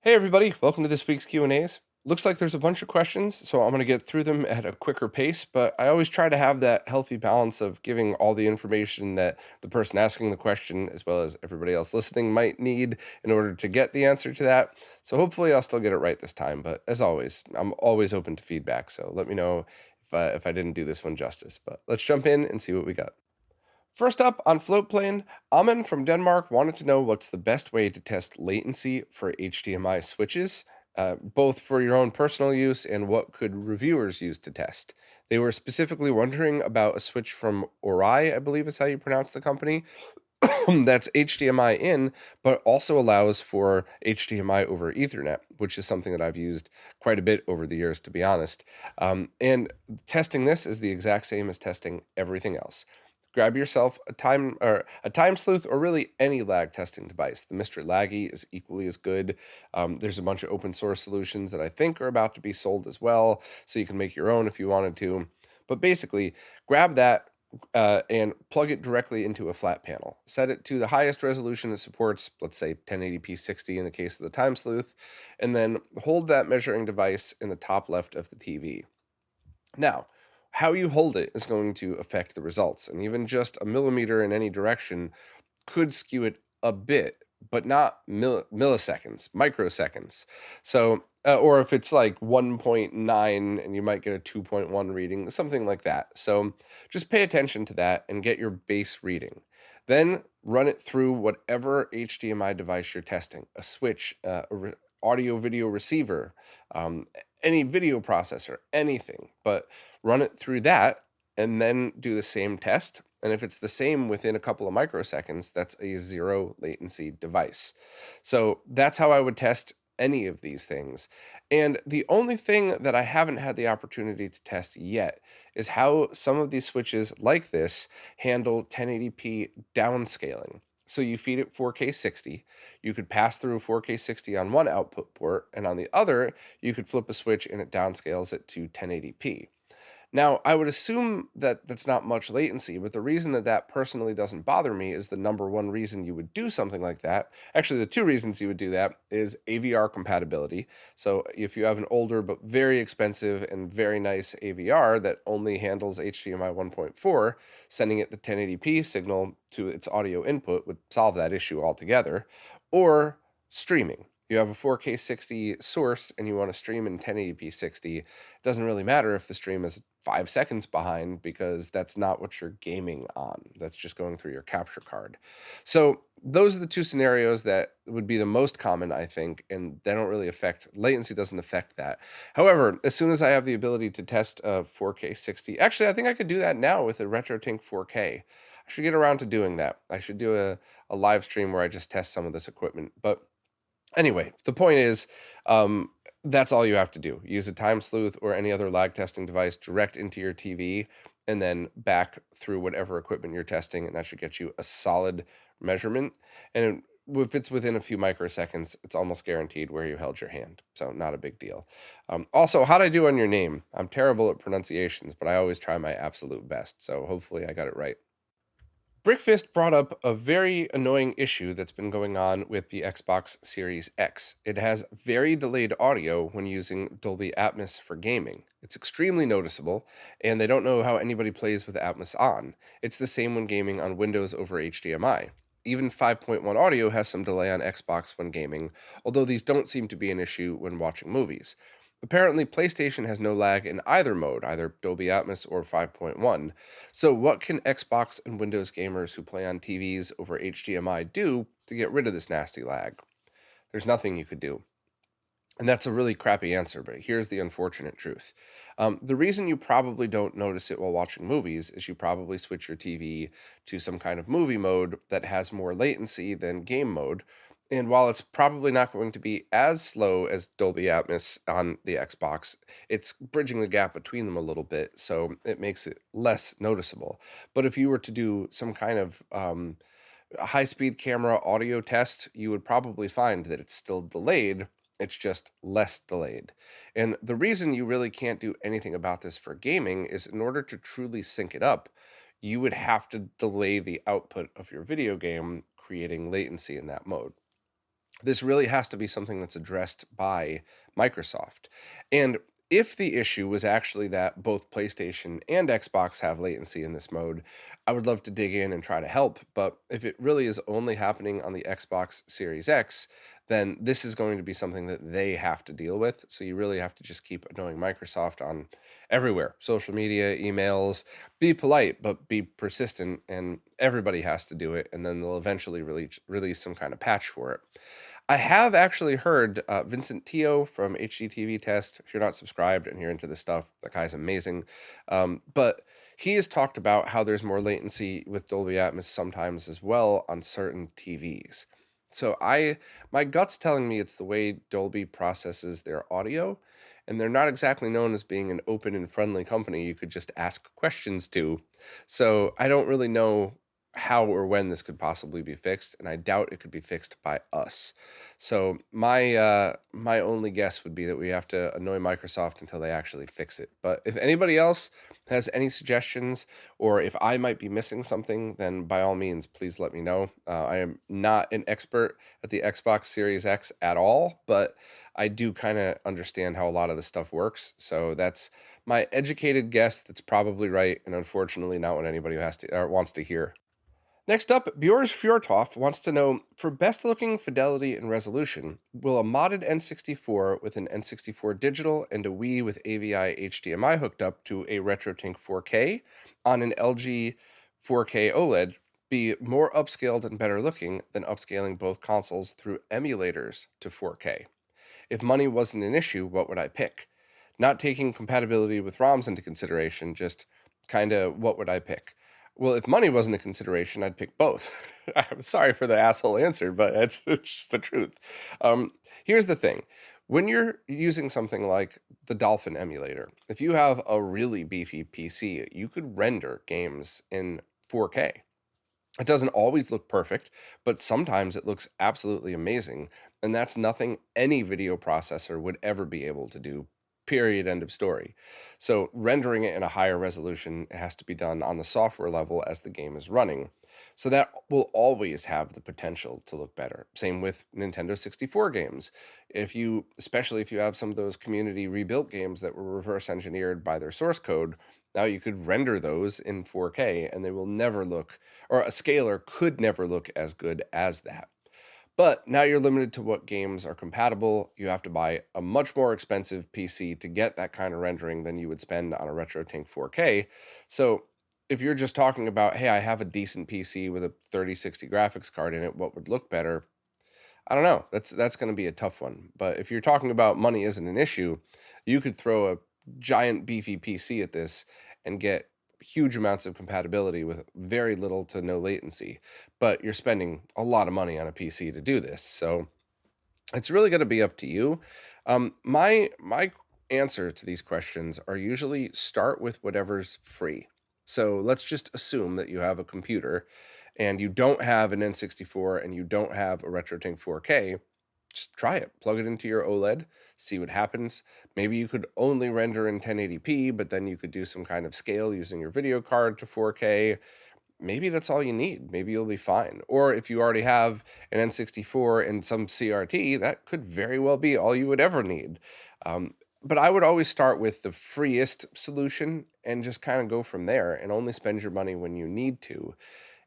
Hey everybody, welcome to this week's Q&As. Looks like there's a bunch of questions, so I'm going to get through them at a quicker pace, but I always try to have that healthy balance of giving all the information that the person asking the question as well as everybody else listening might need in order to get the answer to that. So hopefully I'll still get it right this time, but as always, I'm always open to feedback, so let me know if I didn't do this one justice. But let's jump in and see what we got. First up on Floatplane, Amen from Denmark wanted to know what's the best way to test latency for HDMI switches, both for your own personal use and what could reviewers use to test. They were specifically wondering about a switch from Orai, I believe is how you pronounce the company, that's HDMI in, but also allows for HDMI over Ethernet, which is something that I've used quite a bit over the years, to be honest. And testing this is the exact same as testing everything else. Grab yourself a time sleuth or really any lag testing device. The Mr. Laggy is equally as good. There's a bunch of open source solutions that I think are about to be sold as well, so you can make your own if you wanted to. But basically, grab that and plug it directly into a flat panel. Set it to the highest resolution it supports, let's say 1080p 60 in the case of the time sleuth, and then hold that measuring device in the top left of the TV. Now, how you hold it is going to affect the results, and even just a millimeter in any direction could skew it a bit, but not milliseconds, microseconds. So, or if it's like 1.9 and you might get a 2.1 reading, something like that. So just pay attention to that and get your base reading. Then run it through whatever HDMI device you're testing, a switch, audio video receiver, any video processor, anything, but run it through that and then do the same test. And if it's the same within a couple of microseconds, that's a zero latency device. So that's how I would test any of these things. And the only thing that I haven't had the opportunity to test yet is how some of these switches like this handle 1080p downscaling. So you feed it 4K 60. You could pass through 4K 60 on one output port, and on the other, you could flip a switch and it downscales it to 1080p. Now, I would assume that that's not much latency, but the reason that that personally doesn't bother me is the number one reason you would do something like that. Actually, the two reasons you would do that is AVR compatibility. So, if you have an older but very expensive and very nice AVR that only handles HDMI 1.4, sending it the 1080p signal to its audio input would solve that issue altogether. Or streaming. You have a 4K 60 source and you want to stream in 1080p 60. It doesn't really matter if the stream is 5 seconds behind because that's not what you're gaming on. That's just going through your capture card. So those are the two scenarios that would be the most common, I think, and they don't really affect latency. Doesn't affect that. However, as soon as I have the ability to test a 4K 60, actually, I think I could do that now with a RetroTink 4K. I should get around to doing that. I should do a live stream where I just test some of this equipment. But anyway, the point is, that's all you have to do. Use a time sleuth or any other lag testing device direct into your TV and then back through whatever equipment you're testing, and that should get you a solid measurement. And if it's within a few microseconds, it's almost guaranteed where you held your hand. So not a big deal. Also, how'd I do on your name? I'm terrible at pronunciations, but I always try my absolute best. So hopefully I got it right. Brickfist brought up a very annoying issue that's been going on with the Xbox Series X. It has very delayed audio when using Dolby Atmos for gaming. It's extremely noticeable, and they don't know how anybody plays with Atmos on. It's the same when gaming on Windows over HDMI. Even 5.1 audio has some delay on Xbox when gaming, although these don't seem to be an issue when watching movies. Apparently, PlayStation has no lag in either mode, either Dolby Atmos or 5.1. So, what can Xbox and Windows gamers who play on TVs over HDMI do to get rid of this nasty lag? There's nothing you could do. And that's a really crappy answer, but here's the unfortunate truth. The reason you probably don't notice it while watching movies is you probably switch your TV to some kind of movie mode that has more latency than game mode. And while it's probably not going to be as slow as Dolby Atmos on the Xbox, it's bridging the gap between them a little bit, so it makes it less noticeable. But if you were to do some kind of high speed camera audio test, you would probably find that it's still delayed. It's just less delayed. And the reason you really can't do anything about this for gaming is in order to truly sync it up, you would have to delay the output of your video game, creating latency in that mode. This really has to be something that's addressed by Microsoft. And if the issue was actually that both PlayStation and Xbox have latency in this mode, I would love to dig in and try to help. But if it really is only happening on the Xbox Series X, then this is going to be something that they have to deal with. So you really have to just keep annoying Microsoft on everywhere: social media, emails. Be polite, but be persistent, and everybody has to do it. And then they'll eventually release some kind of patch for it. I have actually heard Vincent Teo from HGTV Test. If you're not subscribed and you're into this stuff, that guy's amazing. But he has talked about how there's more latency with Dolby Atmos sometimes as well on certain TVs. So my gut's telling me it's the way Dolby processes their audio, and they're not exactly known as being an open and friendly company you could just ask questions to. So I don't really know how or when this could possibly be fixed, and I doubt it could be fixed by us. So my only guess would be that we have to annoy Microsoft until they actually fix it. But if anybody else has any suggestions, or if I might be missing something, then by all means, please let me know. I am not an expert at the Xbox Series X at all, but I do kind of understand how a lot of this stuff works. So that's my educated guess that's probably right, and unfortunately not what anybody has to or wants to hear. Next up, Bjors Fjortoft wants to know, for best looking fidelity and resolution, will a modded N64 with an N64 digital and a Wii with AVI HDMI hooked up to a RetroTink 4K on an LG 4K OLED be more upscaled and better looking than upscaling both consoles through emulators to 4K? If money wasn't an issue, what would I pick? Not taking compatibility with ROMs into consideration, just kind of what would I pick? Well, if money wasn't a consideration, I'd pick both. I'm sorry for the asshole answer, but it's just the truth. Um, Here's the thing. When you're using something like the Dolphin emulator, if you have a really beefy PC, you could render games in 4K. It doesn't always look perfect, but sometimes it looks absolutely amazing. And that's nothing any video processor would ever be able to do. Period. End of story. So rendering it in a higher resolution has to be done on the software level as the game is running. So that will always have the potential to look better. Same with Nintendo 64 games. Especially if you have some of those community rebuilt games that were reverse engineered by their source code, now you could render those in 4K and they will never look, or a scaler could never look as good as that. But now you're limited to what games are compatible. You have to buy a much more expensive PC to get that kind of rendering than you would spend on a RetroTink 4K. So if you're just talking about, hey, I have a decent PC with a 3060 graphics card in it, what would look better? I don't know. That's going to be a tough one. But if you're talking about money isn't an issue, you could throw a giant beefy PC at this and get huge amounts of compatibility with very little to no latency. But you're spending a lot of money on a PC to do this. So it's really going to be up to you. My answer to these questions are usually start with whatever's free. So let's just assume that you have a computer and you don't have an N64 and you don't have a RetroTink 4K. Just try it. Plug it into your OLED, see what happens. Maybe you could only render in 1080p, but then you could do some kind of scale using your video card to 4K. Maybe that's all you need. Maybe you'll be fine. Or if you already have an N64 and some CRT, that could very well be all you would ever need. But I would always start with the freest solution and just kind of go from there and only spend your money when you need to.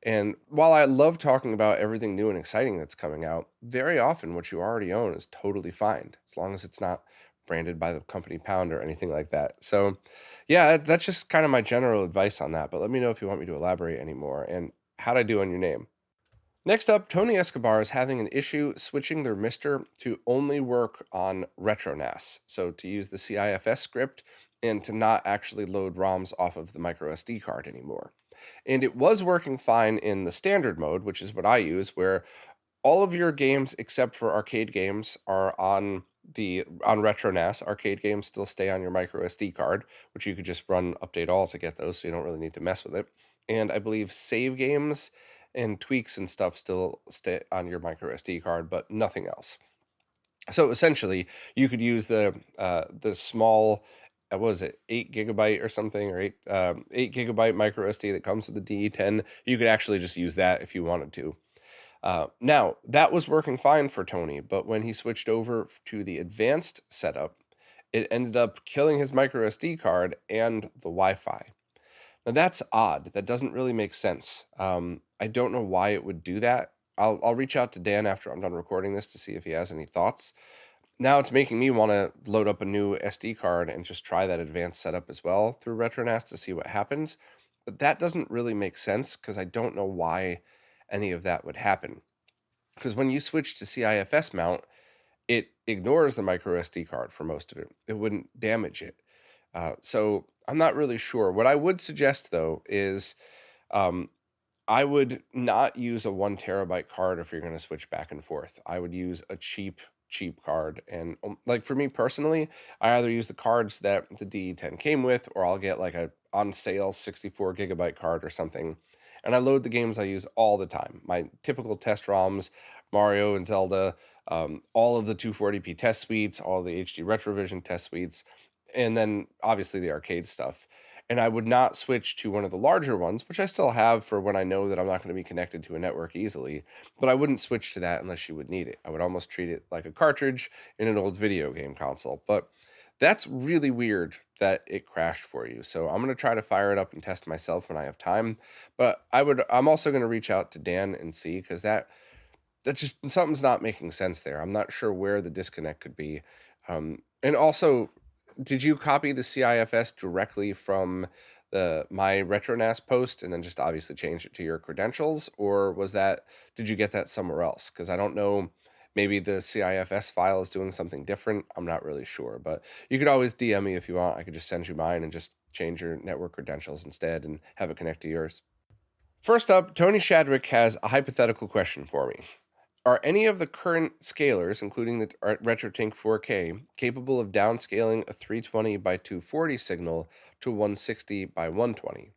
And while I love talking about everything new and exciting that's coming out, very often what you already own is totally fine, as long as it's not branded by the company Pound or anything like that. So, yeah, that's just kind of my general advice on that. But let me know if you want me to elaborate anymore. And how'd I do on your name? Next up, Tony Escobar is having an issue switching their MiSTer to only work on RetroNAS. So to use the CIFS script and to not actually load ROMs off of the micro SD card anymore. And it was working fine in the standard mode, which is what I use, where all of your games except for arcade games are on RetroNAS. Arcade games still stay on your micro SD card, which you could just run update all to get those, so you don't really need to mess with it. And I believe save games and tweaks and stuff still stay on your micro SD card, but nothing else. So essentially, you could use the small, what was it, 8 GB or something, or 8 GB micro SD that comes with the DE10. You could actually just use that if you wanted to. Now, that was working fine for Tony, but when he switched over to the advanced setup, it ended up killing his micro SD card and the Wi-Fi. Now that's odd. That doesn't really make sense. I don't know why it would do that. I'll reach out to Dan after I'm done recording this to see if he has any thoughts. Now it's making me want to load up a new SD card and just try that advanced setup as well through RetroNAS to see what happens. But that doesn't really make sense because I don't know why any of that would happen. Because when you switch to CIFS mount, it ignores the micro SD card for most of it. It wouldn't damage it. So I'm not really sure. What I would suggest though is I would not use a 1 terabyte card if you're going to switch back and forth. I would use a cheap card. And like for me personally, I either use the cards that the DE10 came with, or I'll get like a on sale 64 gigabyte card or something. And I load the games I use all the time. My typical test ROMs, Mario and Zelda, all of the 240p test suites, all the HD Retrovision test suites, and then obviously the arcade stuff. And I would not switch to one of the larger ones, which I still have for when I know that I'm not going to be connected to a network easily, but I wouldn't switch to that unless you would need it. I would almost treat it like a cartridge in an old video game console. But that's really weird that it crashed for you. So I'm going to try to fire it up and test myself when I have time. But I'm also going to reach out to Dan and see, because that's just something's not making sense there. I'm not sure where the disconnect could be. And also, did you copy the CIFS directly from my RetroNAS post and then just obviously change it to your credentials, or did you get that somewhere else? Because I don't know, maybe the CIFS file is doing something different. I'm not really sure, but you could always DM me if you want. I could just send you mine and just change your network credentials instead and have it connect to yours. First up, Tony Shadwick has a hypothetical question for me. Are any of the current scalers, including the RetroTink 4K, capable of downscaling a 320 by 240 signal to 160 by 120?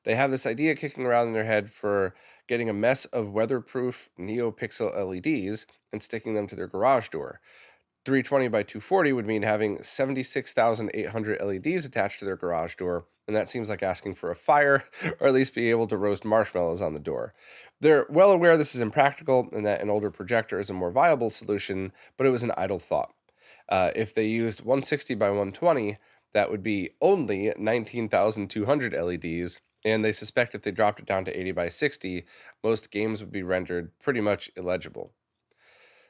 They have this idea kicking around in their head for getting a mess of weatherproof NeoPixel LEDs and sticking them to their garage door. 320 by 240 would mean having 76,800 LEDs attached to their garage door, and that seems like asking for a fire, or at least be able to roast marshmallows on the door. They're well aware this is impractical and that an older projector is a more viable solution, but it was an idle thought. If they used 160 by 120, that would be only 19,200 LEDs, and they suspect if they dropped it down to 80 by 60, most games would be rendered pretty much illegible.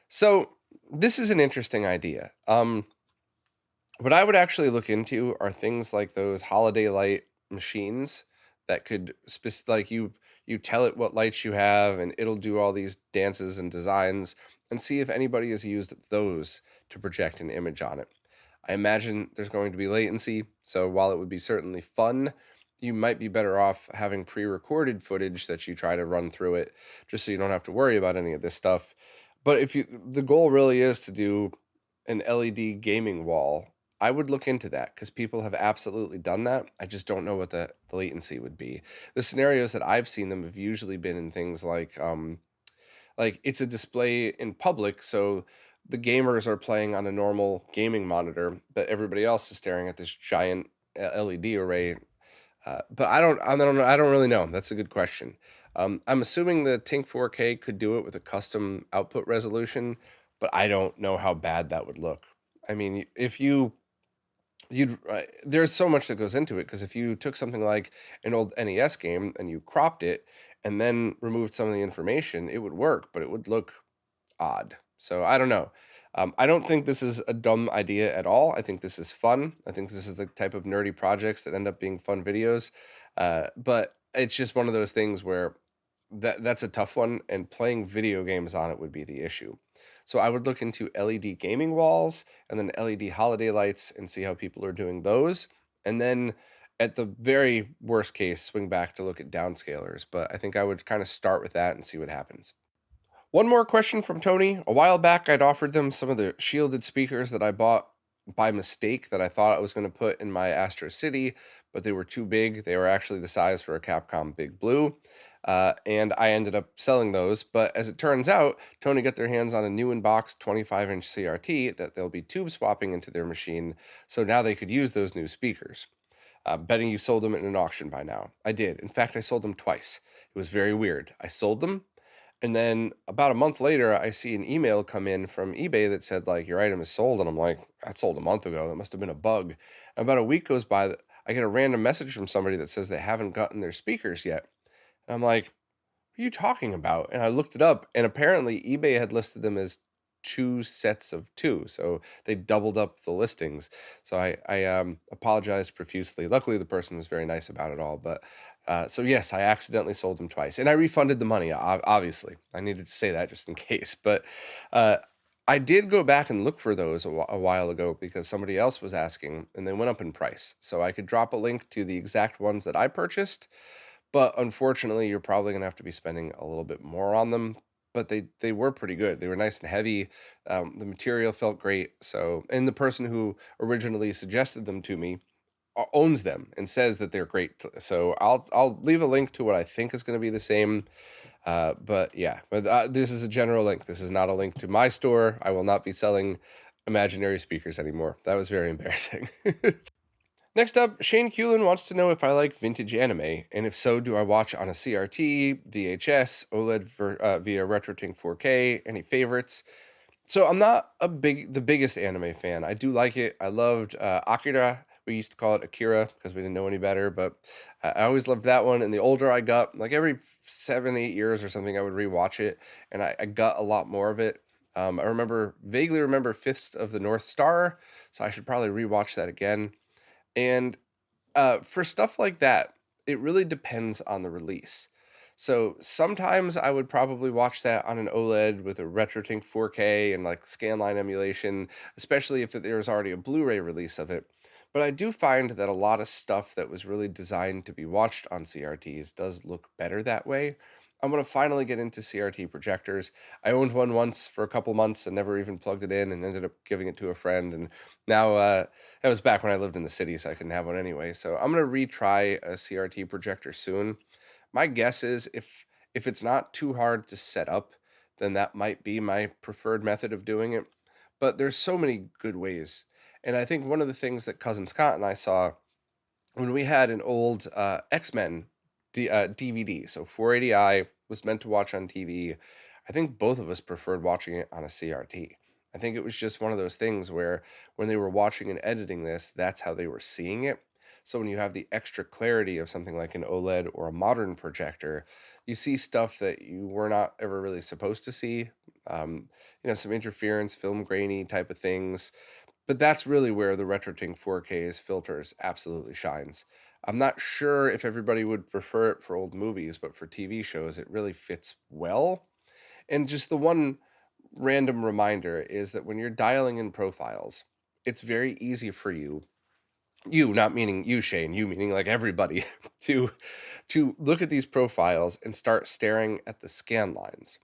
So this is an interesting idea. What I would actually look into are things like those holiday light machines that could like you tell it what lights you have and it'll do all these dances and designs, and see if anybody has used those to project an image on it. I imagine there's going to be latency, so while it would be certainly fun, you might be better off having pre-recorded footage that you try to run through it, just so you don't have to worry about any of this stuff. But if the goal really is to do an LED gaming wall, I would look into that, because people have absolutely done that. I just don't know what the latency would be. The scenarios that I've seen them have usually been in things like it's a display in public, so the gamers are playing on a normal gaming monitor, but everybody else is staring at this giant LED array. But I don't really know. That's a good question. I'm assuming the Tink 4K could do it with a custom output resolution, but I don't know how bad that would look. I mean, if there's so much that goes into it, because if you took something like an old NES game and you cropped it and then removed some of the information, it would work, but it would look odd. So I don't know. I don't think this is a dumb idea at all. I think this is fun. I think this is the type of nerdy projects that end up being fun videos. But it's just one of those things where that's a tough one, and playing video games on it would be the issue. So I would look into LED gaming walls and then LED holiday lights and see how people are doing those. And then at the very worst case, swing back to look at downscalers. But I think I would kind of start with that and see what happens. One more question from Tony. A while back, I'd offered them some of the shielded speakers that I bought by mistake that I thought I was going to put in my Astro City, but they were too big. They were actually the size for a Capcom Big Blue, and I ended up selling those. But as it turns out, Tony got their hands on a new in-box 25-inch CRT that they'll be tube swapping into their machine, so now they could use those new speakers. Betting you sold them in an auction by now. I did. In fact, I sold them twice. It was very weird. I sold them, And then about a month later, I see an email come in from eBay that said, like, your item is sold. And I'm like, that sold a month ago. That must have been a bug. And about a week goes by, I get a random message from somebody that says they haven't gotten their speakers yet. And I'm like, what are you talking about? And I looked it up, and apparently eBay had listed them as two sets of two. So they doubled up the listings. So I apologized profusely. Luckily, the person was very nice about it all. But so yes, I accidentally sold them twice, and I refunded the money. Obviously, I needed to say that just in case. But uh, I did go back and look for those a while ago because somebody else was asking, and they went up in price. So I could drop a link to the exact ones that I purchased, but unfortunately, you're probably gonna have to be spending a little bit more on them. But they were pretty good. They were nice and heavy. The material felt great. So, and the person who originally suggested them to me owns them and says that they're great. So I'll leave a link to what I think is going to be the same. But yeah, but this is a general link. This is not a link to my store. I will not be selling imaginary speakers anymore. That was very embarrassing. Next up, Shane Cullen wants to know if I like vintage anime, and if so, do I watch on a CRT, VHS, OLED via RetroTink 4K? Any favorites? So I'm not the biggest anime fan. I do like it. I loved Akira. We used to call it Akira because we didn't know any better, but I always loved that one. And the older I got, like every 7, 8 years or something, I would rewatch it, and I got a lot more of it. Vaguely remember Fifths of the North Star, so I should probably rewatch that again. And for stuff like that, it really depends on the release. So sometimes I would probably watch that on an OLED with a RetroTink 4K and like scanline emulation, especially if there was already a Blu-ray release of it. But I do find that a lot of stuff that was really designed to be watched on CRTs does look better that way. I'm going to finally get into CRT projectors. I owned one once for a couple months and never even plugged it in, and ended up giving it to a friend. And now that was back when I lived in the city, so I couldn't have one anyway. So I'm gonna retry a CRT projector soon. My guess is if it's not too hard to set up, then that might be my preferred method of doing it. But there's so many good ways. And I think one of the things that cousin Scott and I saw when we had an old X-Men DVD, so 480i was meant to watch on TV. I think both of us preferred watching it on a CRT. I think it was just one of those things where when they were watching and editing this, that's how they were seeing it. So when you have the extra clarity of something like an OLED or a modern projector, you see stuff that you were not ever really supposed to see. Some interference, film grainy type of things, but that's really where the RetroTink 4K's filters absolutely shines. I'm not sure if everybody would prefer it for old movies, but for TV shows, it really fits well. And just the one random reminder is that when you're dialing in profiles, it's very easy for you, not meaning you, Shane, you meaning like everybody, to look at these profiles and start staring at the scan lines.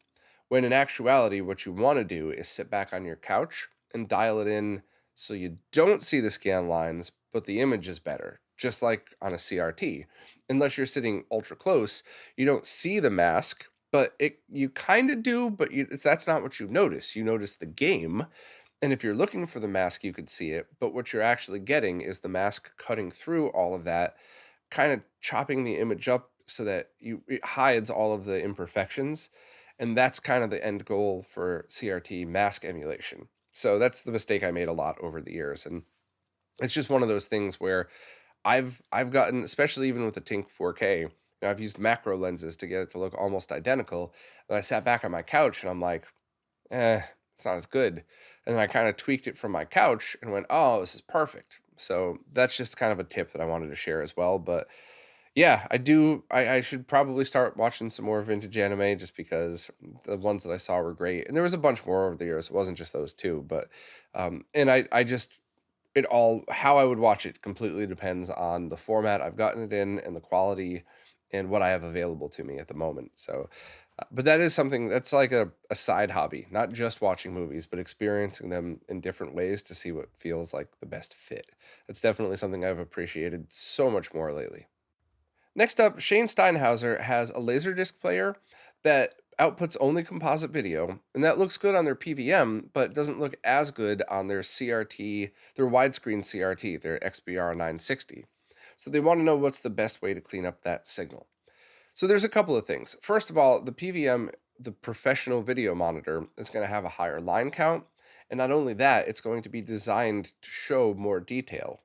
When in actuality, what you want to do is sit back on your couch and dial it in so you don't see the scan lines, but the image is better, just like on a CRT. Unless you're sitting ultra close, you don't see the mask, but you kind of do, but that's not what you notice. You notice the game, and if you're looking for the mask, you could see it, but what you're actually getting is the mask cutting through all of that, kind of chopping the image up so that it hides all of the imperfections. And that's kind of the end goal for CRT mask emulation. So that's the mistake I made a lot over the years. And it's just one of those things where I've gotten, especially even with the Tink 4K, I've used macro lenses to get it to look almost identical. And I sat back on my couch and I'm like, it's not as good. And then I kind of tweaked it from my couch and went, oh, this is perfect. So that's just kind of a tip that I wanted to share as well. But yeah, I do. I should probably start watching some more vintage anime just because the ones that I saw were great. And there was a bunch more over the years. It wasn't just those two, but and I just how I would watch it completely depends on the format I've gotten it in and the quality and what I have available to me at the moment. So but that is something that's like a side hobby, not just watching movies, but experiencing them in different ways to see what feels like the best fit. It's definitely something I've appreciated so much more lately. Next up, Shane Steinhauser has a LaserDisc player that outputs only composite video, and that looks good on their PVM, but doesn't look as good on their CRT, their widescreen CRT, their XBR 960. So they want to know what's the best way to clean up that signal. So there's a couple of things. First of all, the PVM the professional video monitor is going to have a higher line count. And not only that, it's going to be designed to show more detail.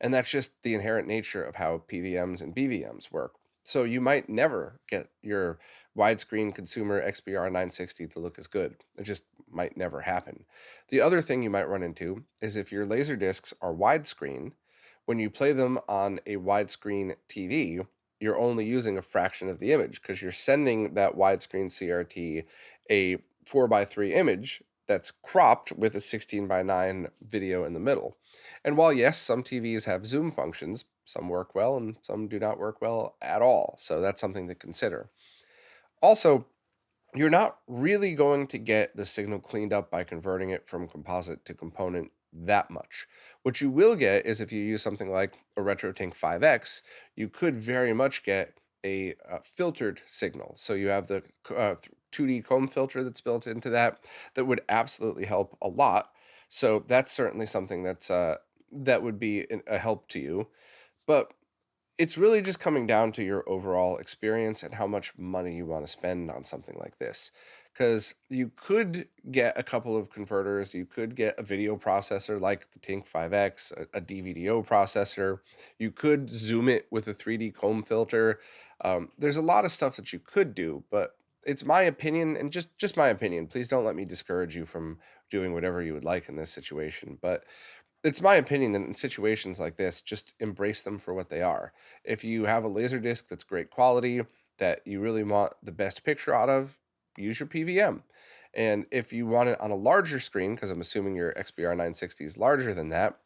And that's just the inherent nature of how PVMs and BVMs work. So you might never get your widescreen consumer XBR 960 to look as good. It just might never happen. The other thing you might run into is if your LaserDiscs are widescreen, when you play them on a widescreen TV, you're only using a fraction of the image because you're sending that widescreen CRT a 4:3 image that's cropped with a 16:9 video in the middle. And while, yes, some TVs have zoom functions, some work well and some do not work well at all. So that's something to consider. Also, you're not really going to get the signal cleaned up by converting it from composite to component that much. What you will get is if you use something like a RetroTink 5X, you could very much get a filtered signal. So you have the 2D comb filter that's built into that would absolutely help a lot. So that's certainly something that would be a help to you. But it's really just coming down to your overall experience and how much money you want to spend on something like this. Because you could get a couple of converters, you could get a video processor like the Tink 5X, a DVDO processor, you could zoom it with a 3D comb filter. There's a lot of stuff that you could do, but it's my opinion, and just my opinion. Please don't let me discourage you from doing whatever you would like in this situation. But it's my opinion that in situations like this, just embrace them for what they are. If you have a laser disc that's great quality, that you really want the best picture out of, use your PVM. And if you want it on a larger screen, because I'm assuming your XBR 960 is larger than that,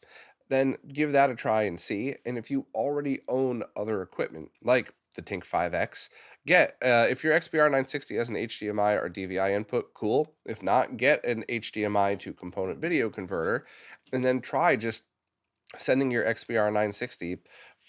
then give that a try and see. And if you already own other equipment, like the Tink 5X, if your XBR 960 has an HDMI or DVI input, cool. If not, get an HDMI to component video converter, and then try just sending your XBR 960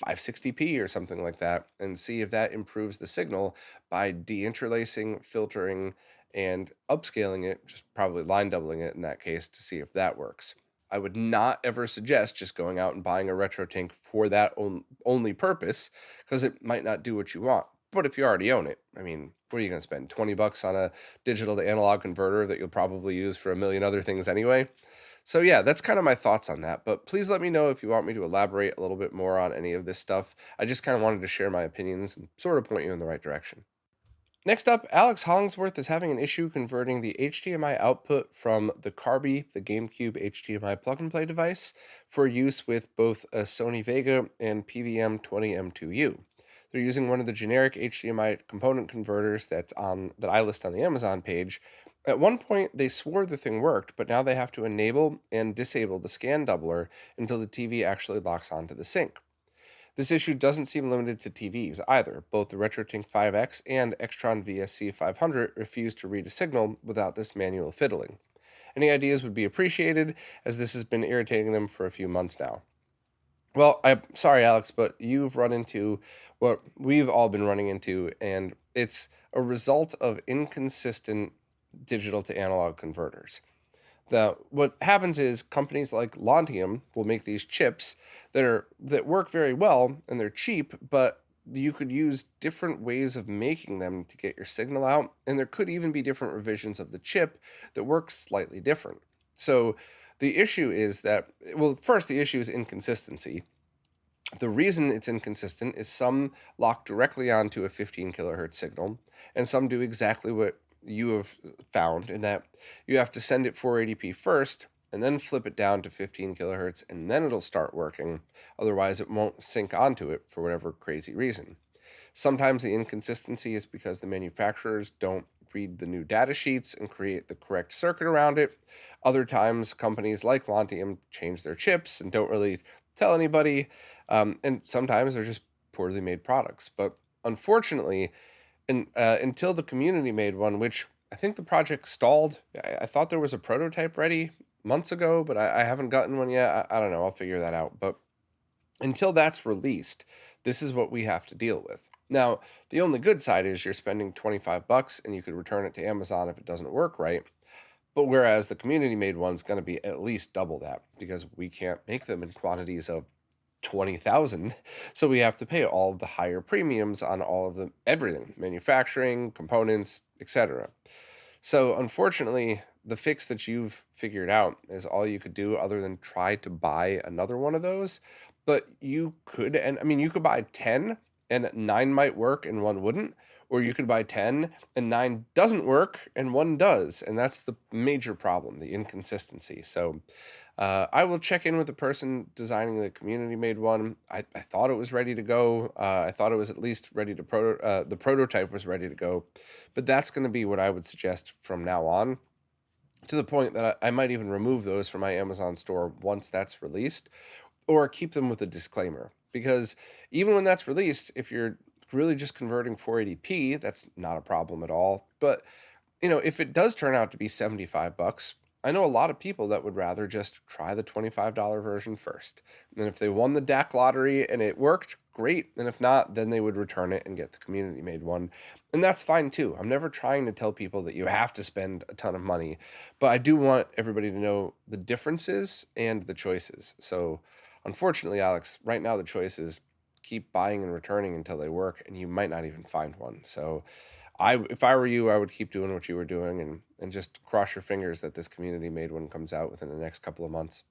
560p or something like that, and see if that improves the signal by deinterlacing, filtering, and upscaling it, just probably line doubling it in that case to see if that works. I would not ever suggest just going out and buying a RetroTink for that only purpose, because it might not do what you want. But if you already own it, I mean, what are you going to spend? 20 bucks on a digital to analog converter that you'll probably use for a million other things anyway? So yeah, that's kind of my thoughts on that. But please let me know if you want me to elaborate a little bit more on any of this stuff. I just kind of wanted to share my opinions and sort of point you in the right direction. Next up, Alex Hollingsworth is having an issue converting the HDMI output from the Carby, the GameCube HDMI plug-and-play device, for use with both a Sony Vega and PVM 20M2U. They're using one of the generic HDMI component converters that I list on the Amazon page. At one point, they swore the thing worked, but now they have to enable and disable the scan doubler until the TV actually locks onto the sync. This issue doesn't seem limited to TVs either. Both the RetroTink 5X and Extron VSC 500 refuse to read a signal without this manual fiddling. Any ideas would be appreciated, as this has been irritating them for a few months now. Well, I'm sorry, Alex, but you've run into what we've all been running into, and it's a result of inconsistent digital to analog converters. What happens is companies like Lontium will make these chips that work very well and they're cheap, but you could use different ways of making them to get your signal out, and there could even be different revisions of the chip that work slightly different. So the issue is that, well, first the issue is inconsistency. The reason it's inconsistent is some lock directly onto a 15 kilohertz signal, and some do exactly what you have found, in that you have to send it 480p first and then flip it down to 15 kilohertz and then it'll start working. Otherwise, it won't sync onto it for whatever crazy reason. Sometimes the inconsistency is because the manufacturers don't read the new data sheets and create the correct circuit around it. Other times, companies like Lontium change their chips and don't really tell anybody. And sometimes they're just poorly made products. But unfortunately, until the community made one, which I think the project stalled. I thought there was a prototype ready months ago, but I haven't gotten one yet. I don't know. I'll figure that out. But until that's released, this is what we have to deal with. Now, the only good side is you're spending 25 bucks and you could return it to Amazon if it doesn't work right. But whereas the community made one's going to be at least double that, because we can't make them in quantities of 20,000. So we have to pay all of the higher premiums on all of the everything, manufacturing, components, etc. So unfortunately, the fix that you've figured out is all you could do other than try to buy another one of those. But you could, and I mean, you could buy 10 and 9 might work and one wouldn't, or you could buy 10 and 9 doesn't work and one does. And that's the major problem, the inconsistency. So I will check in with the person designing the community made one. I thought it was ready to go. I thought it was at least ready to the prototype was ready to go, but that's going to be what I would suggest from now on, to the point that I might even remove those from my Amazon store once that's released, or keep them with a disclaimer. Because even when that's released, if you're really just converting 480p, that's not a problem at all. But if it does turn out to be 75 bucks, I know a lot of people that would rather just try the $25 version first. And if they won the DAC lottery and it worked, great. And if not, then they would return it and get the community made one. And that's fine too. I'm never trying to tell people that you have to spend a ton of money, but I do want everybody to know the differences and the choices. So unfortunately, Alex, right now the choice is keep buying and returning until they work, and you might not even find one. So if I were you, I would keep doing what you were doing and just cross your fingers that this community made one comes out within the next couple of months.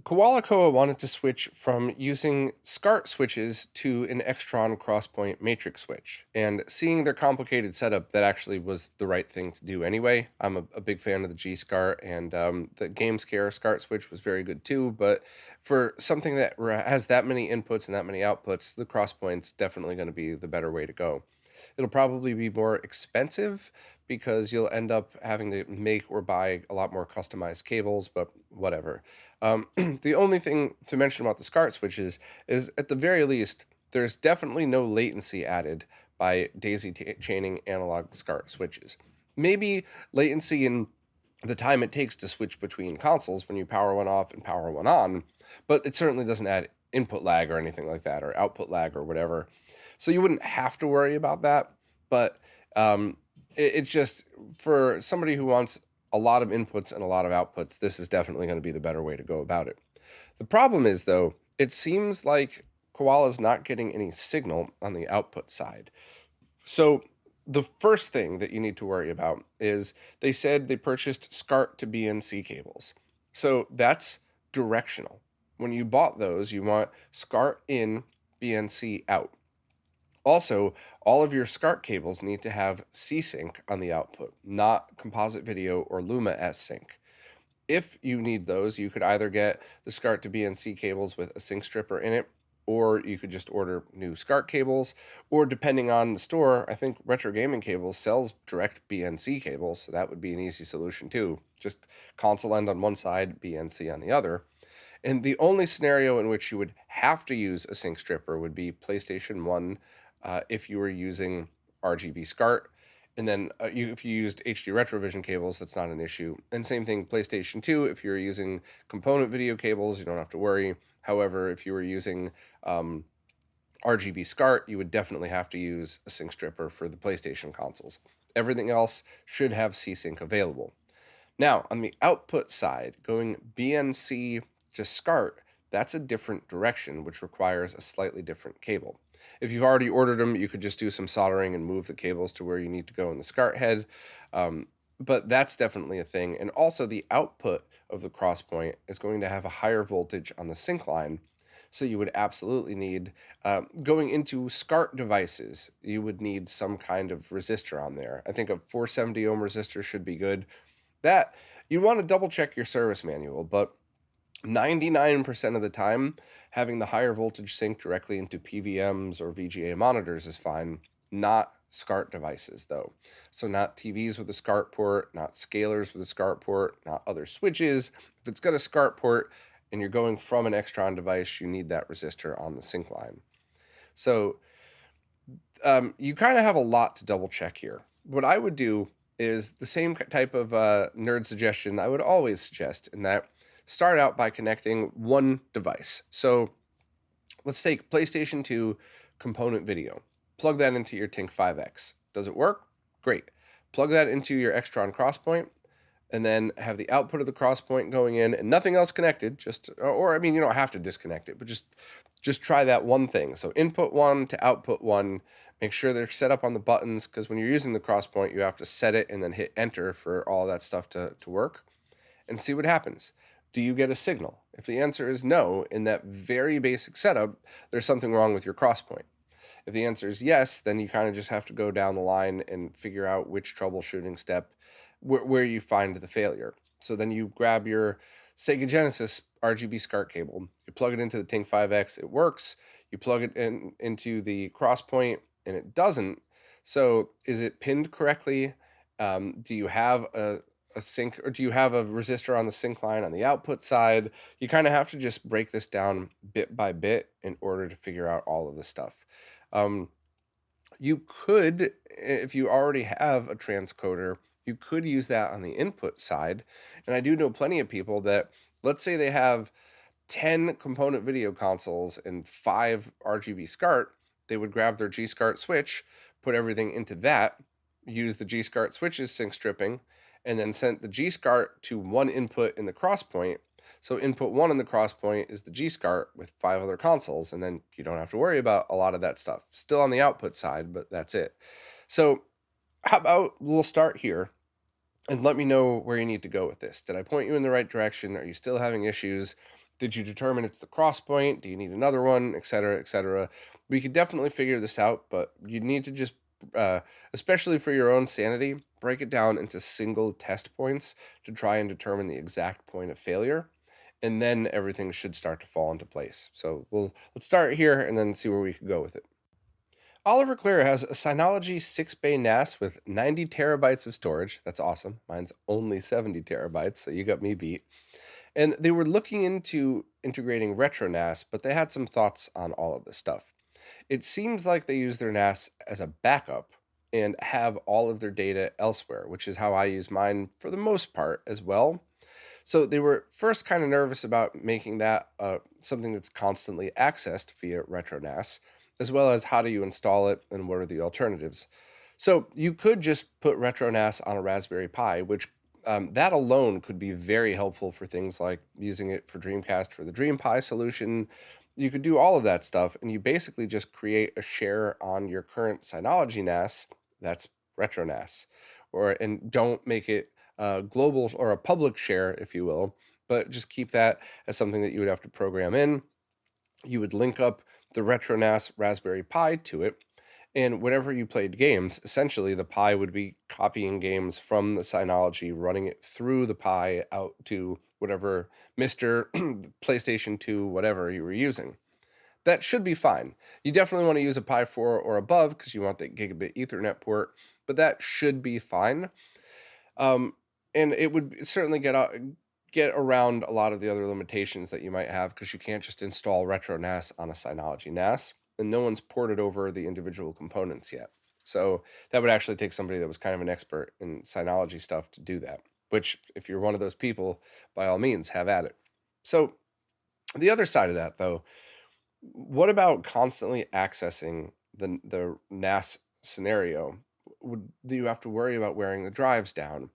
Koala Koa wanted to switch from using SCART switches to an Extron Crosspoint matrix switch, and seeing their complicated setup, that actually was the right thing to do anyway. I'm a big fan of the G-SCART, and the GameScare SCART switch was very good too, but for something that has that many inputs and that many outputs, the Crosspoint's definitely going to be the better way to go. It'll probably be more expensive because you'll end up having to make or buy a lot more customized cables, but whatever. The only thing to mention about the SCART switches is, at the very least, there's definitely no latency added by daisy chaining analog SCART switches. Maybe latency in the time it takes to switch between consoles when you power one off and power one on, but it certainly doesn't add input lag or anything like that, or output lag or whatever. So you wouldn't have to worry about that, but it's just, for somebody who wants a lot of inputs and a lot of outputs, this is definitely going to be the better way to go about it. The problem is, though, it seems like Koala's not getting any signal on the output side. So the first thing that you need to worry about is, they said they purchased SCART to BNC cables. So that's directional. When you bought those, you want SCART in, BNC out. Also, all of your SCART cables need to have C-Sync on the output, not composite video or Luma S-Sync. If you need those, you could either get the SCART to BNC cables with a sync stripper in it, or you could just order new SCART cables, or depending on the store, I think Retro Gaming Cables sells direct BNC cables, so that would be an easy solution too. Just console end on one side, BNC on the other. And the only scenario in which you would have to use a sync stripper would be PlayStation 1, if you were using RGB SCART. And then if you used HD Retrovision cables, that's not an issue. And same thing, PlayStation 2, if you're using component video cables, you don't have to worry. However, if you were using RGB SCART, you would definitely have to use a sync stripper for the PlayStation consoles. Everything else should have C-Sync available. Now, on the output side, going BNC to SCART, that's a different direction, which requires a slightly different cable. If you've already ordered them, you could just do some soldering and move the cables to where you need to go in the SCART head. But that's definitely a thing. And also, the output of the Crosspoint is going to have a higher voltage on the sync line. So you would absolutely need, going into SCART devices, you would need some kind of resistor on there. I think a 470 ohm resistor should be good. That, you want to double check your service manual, but 99% of the time, having the higher voltage sync directly into PVMs or VGA monitors is fine. Not SCART devices, though. So not TVs with a SCART port, not scalers with a SCART port, not other switches. If it's got a SCART port and you're going from an Extron device, you need that resistor on the sync line. So you kind of have a lot to double check here. What I would do is the same type of nerd suggestion I would always suggest, in that start out by connecting one device. So let's take PlayStation 2 component video. Plug that into your Tink 5X. Does it work? Great. Plug that into your Extron Crosspoint, and then have the output of the Crosspoint going in and nothing else connected, or I mean, you don't have to disconnect it, but just try that one thing. So input 1 to output 1, make sure they're set up on the buttons, because when you're using the Crosspoint, you have to set it and then hit enter for all that stuff to work, and see what happens. Do you get a signal? If the answer is no, in that very basic setup, there's something wrong with your Crosspoint. If the answer is yes, then you kind of just have to go down the line and figure out which troubleshooting step, where you find the failure. So then you grab your Sega Genesis RGB SCART cable, you plug it into the Ting 5X, it works. You plug it into the Crosspoint and it doesn't. So is it pinned correctly? Do you have a sync, or do you have a resistor on the sync line on the output side? You kind of have to just break this down bit by bit in order to figure out all of this stuff. You could, if you already have a transcoder, you could use that on the input side. And I do know plenty of people that, let's say they have 10 component video consoles and 5 RGB SCART, they would grab their G-SCART switch, put everything into that, use the G-SCART switches sync stripping, and then sent the G-SCART to one input in the Crosspoint. So input 1 in the Crosspoint is the G-SCART with 5 other consoles, and then you don't have to worry about a lot of that stuff. Still on the output side, but that's it. So how about we'll start here and let me know where you need to go with this. Did I point you in the right direction? Are you still having issues? Did you determine it's the Crosspoint? Do you need another one, etc., etc.? We could definitely figure this out, but you need to just, especially for your own sanity, break it down into single test points to try and determine the exact point of failure, and then everything should start to fall into place. So let's start here and then see where we could go with it. Oliver Clear has a Synology 6-bay NAS with 90 terabytes of storage. That's awesome. Mine's only 70 terabytes, so you got me beat. And they were looking into integrating RetroNAS, but they had some thoughts on all of this stuff. It seems like they use their NAS as a backup and have all of their data elsewhere, which is how I use mine for the most part as well. So they were first kind of nervous about making that something that's constantly accessed via RetroNAS, as well as how do you install it and what are the alternatives. So you could just put RetroNAS on a Raspberry Pi, which that alone could be very helpful for things like using it for Dreamcast for the DreamPi solution. You could do all of that stuff, and you basically just create a share on your current Synology NAS that's RetroNAS, and don't make it global or a public share, if you will, but just keep that as something that you would have to program in. You would link up the RetroNAS Raspberry Pi to it, and whenever you played games, essentially the Pi would be copying games from the Synology, running it through the Pi out to whatever MiSTer, PlayStation 2, whatever you were using. That should be fine. You definitely want to use a Pi 4 or above because you want the gigabit Ethernet port, but that should be fine. And it would certainly get around a lot of the other limitations that you might have, because you can't just install RetroNAS on a Synology NAS, and no one's ported over the individual components yet. So that would actually take somebody that was kind of an expert in Synology stuff to do that, which, if you're one of those people, by all means, have at it. So the other side of that, though, what about constantly accessing the NAS scenario? Do you have to worry about wearing the drives down?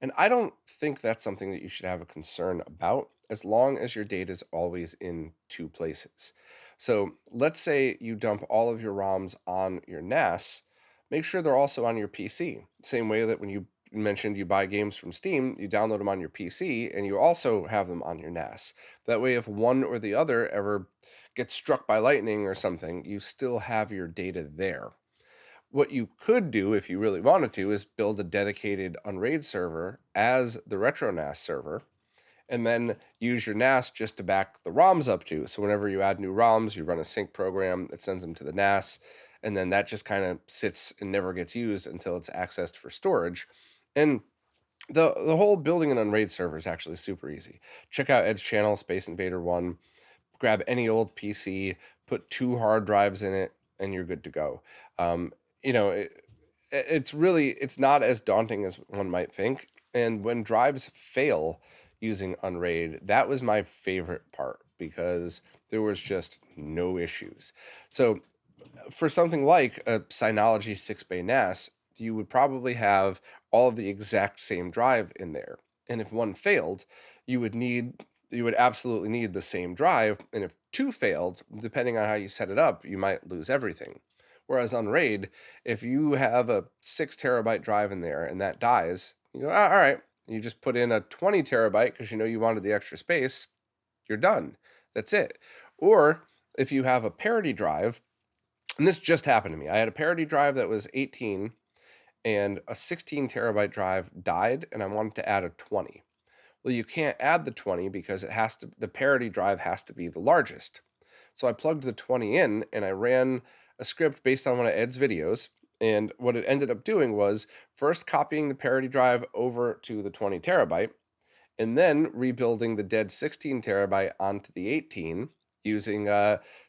And I don't think that's something that you should have a concern about, as long as your data is always in two places. So let's say you dump all of your ROMs on your NAS, make sure they're also on your PC. Same way that when you mentioned you buy games from Steam, you download them on your PC and you also have them on your NAS. That way, if one or the other ever gets struck by lightning or something, you still have your data there. What you could do, if you really wanted to, is build a dedicated Unraid server as the RetroNAS server, and then use your NAS just to back the ROMs up to. So whenever you add new ROMs, you run a sync program that sends them to the NAS, and then that just kind of sits and never gets used until it's accessed for storage. And the whole building an Unraid server is actually super easy. Check out Edge Channel, Space Invader 1, grab any old PC, put 2 hard drives in it, and you're good to go. It's not as daunting as one might think. And when drives fail using Unraid, that was my favorite part, because there was just no issues. So for something like a Synology 6-bay NAS, you would probably have all of the exact same drive in there. And if one failed, you would need you would absolutely need the same drive. And if two failed, depending on how you set it up, you might lose everything. Whereas on RAID, if you have a 6 terabyte drive in there and that dies, you go, "Ah, all right." You just put in a 20 terabyte because you know you wanted the extra space. You're done. That's it. Or if you have a parity drive, and this just happened to me. I had a parity drive that was 18 and a 16 terabyte drive died, and I wanted to add a 20. Well, you can't add the 20 because the parity drive has to be the largest. So I plugged the 20 in and I ran a script based on one of Ed's videos. And what it ended up doing was first copying the parity drive over to the 20 terabyte and then rebuilding the dead 16 terabyte onto the 18 using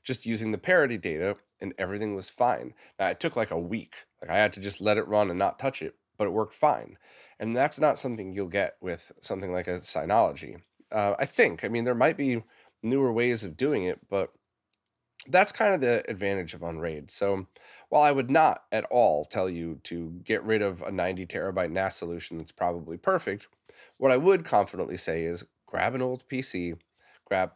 just using the parity data, and everything was fine. Now it took like a week. Like I had to just let it run and not touch it, but it worked fine. And that's not something you'll get with something like a Synology. I think. I mean, there might be newer ways of doing it, but that's kind of the advantage of Unraid. So while I would not at all tell you to get rid of a 90 terabyte NAS solution that's probably perfect, what I would confidently say is grab an old PC, grab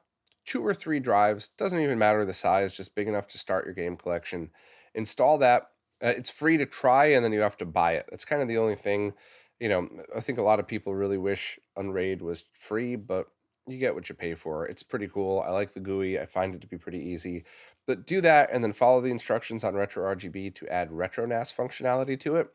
2 or 3 drives, doesn't even matter the size, just big enough to start your game collection, install that. It's free to try, and then you have to buy it. That's kind of the only thing. I think a lot of people really wish Unraid was free, but you get what you pay for. It's pretty cool. I like the GUI. I find it to be pretty easy. But do that and then follow the instructions on RetroRGB to add RetroNAS functionality to it.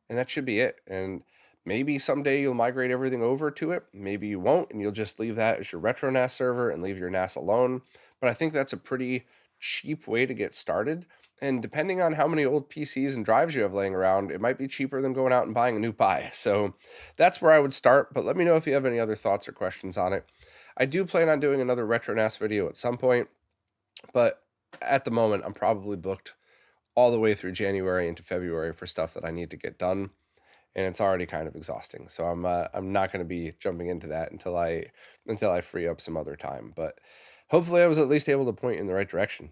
And that should be it. And maybe someday you'll migrate everything over to it. Maybe you won't, and you'll just leave that as your RetroNAS server and leave your NAS alone. But I think that's a pretty cheap way to get started. And depending on how many old PCs and drives you have laying around, it might be cheaper than going out and buying a new Pi. So that's where I would start. But let me know if you have any other thoughts or questions on it. I do plan on doing another RetroNAS video at some point, but at the moment, I'm probably booked all the way through January into February for stuff that I need to get done, and it's already kind of exhausting. So I'm not going to be jumping into that until I free up some other time. But hopefully, I was at least able to point in the right direction.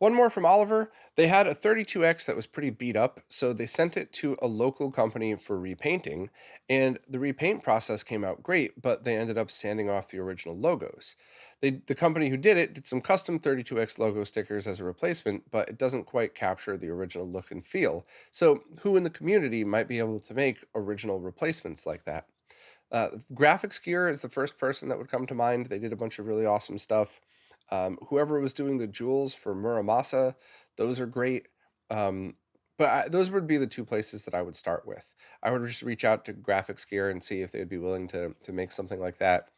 One more from Oliver. They had a 32X that was pretty beat up, so they sent it to a local company for repainting, and the repaint process came out great, but they ended up sanding off the original logos. The company who did it did some custom 32X logo stickers as a replacement, but it doesn't quite capture the original look and feel. So, who in the community might be able to make original replacements like that? Graphics Gear is the first person that would come to mind. They did a bunch of really awesome stuff. Whoever was doing the jewels for Muramasa, those are great. Those would be the two places that I would start with. I would just reach out to Graphics Gear and see if they'd be willing to make something like that.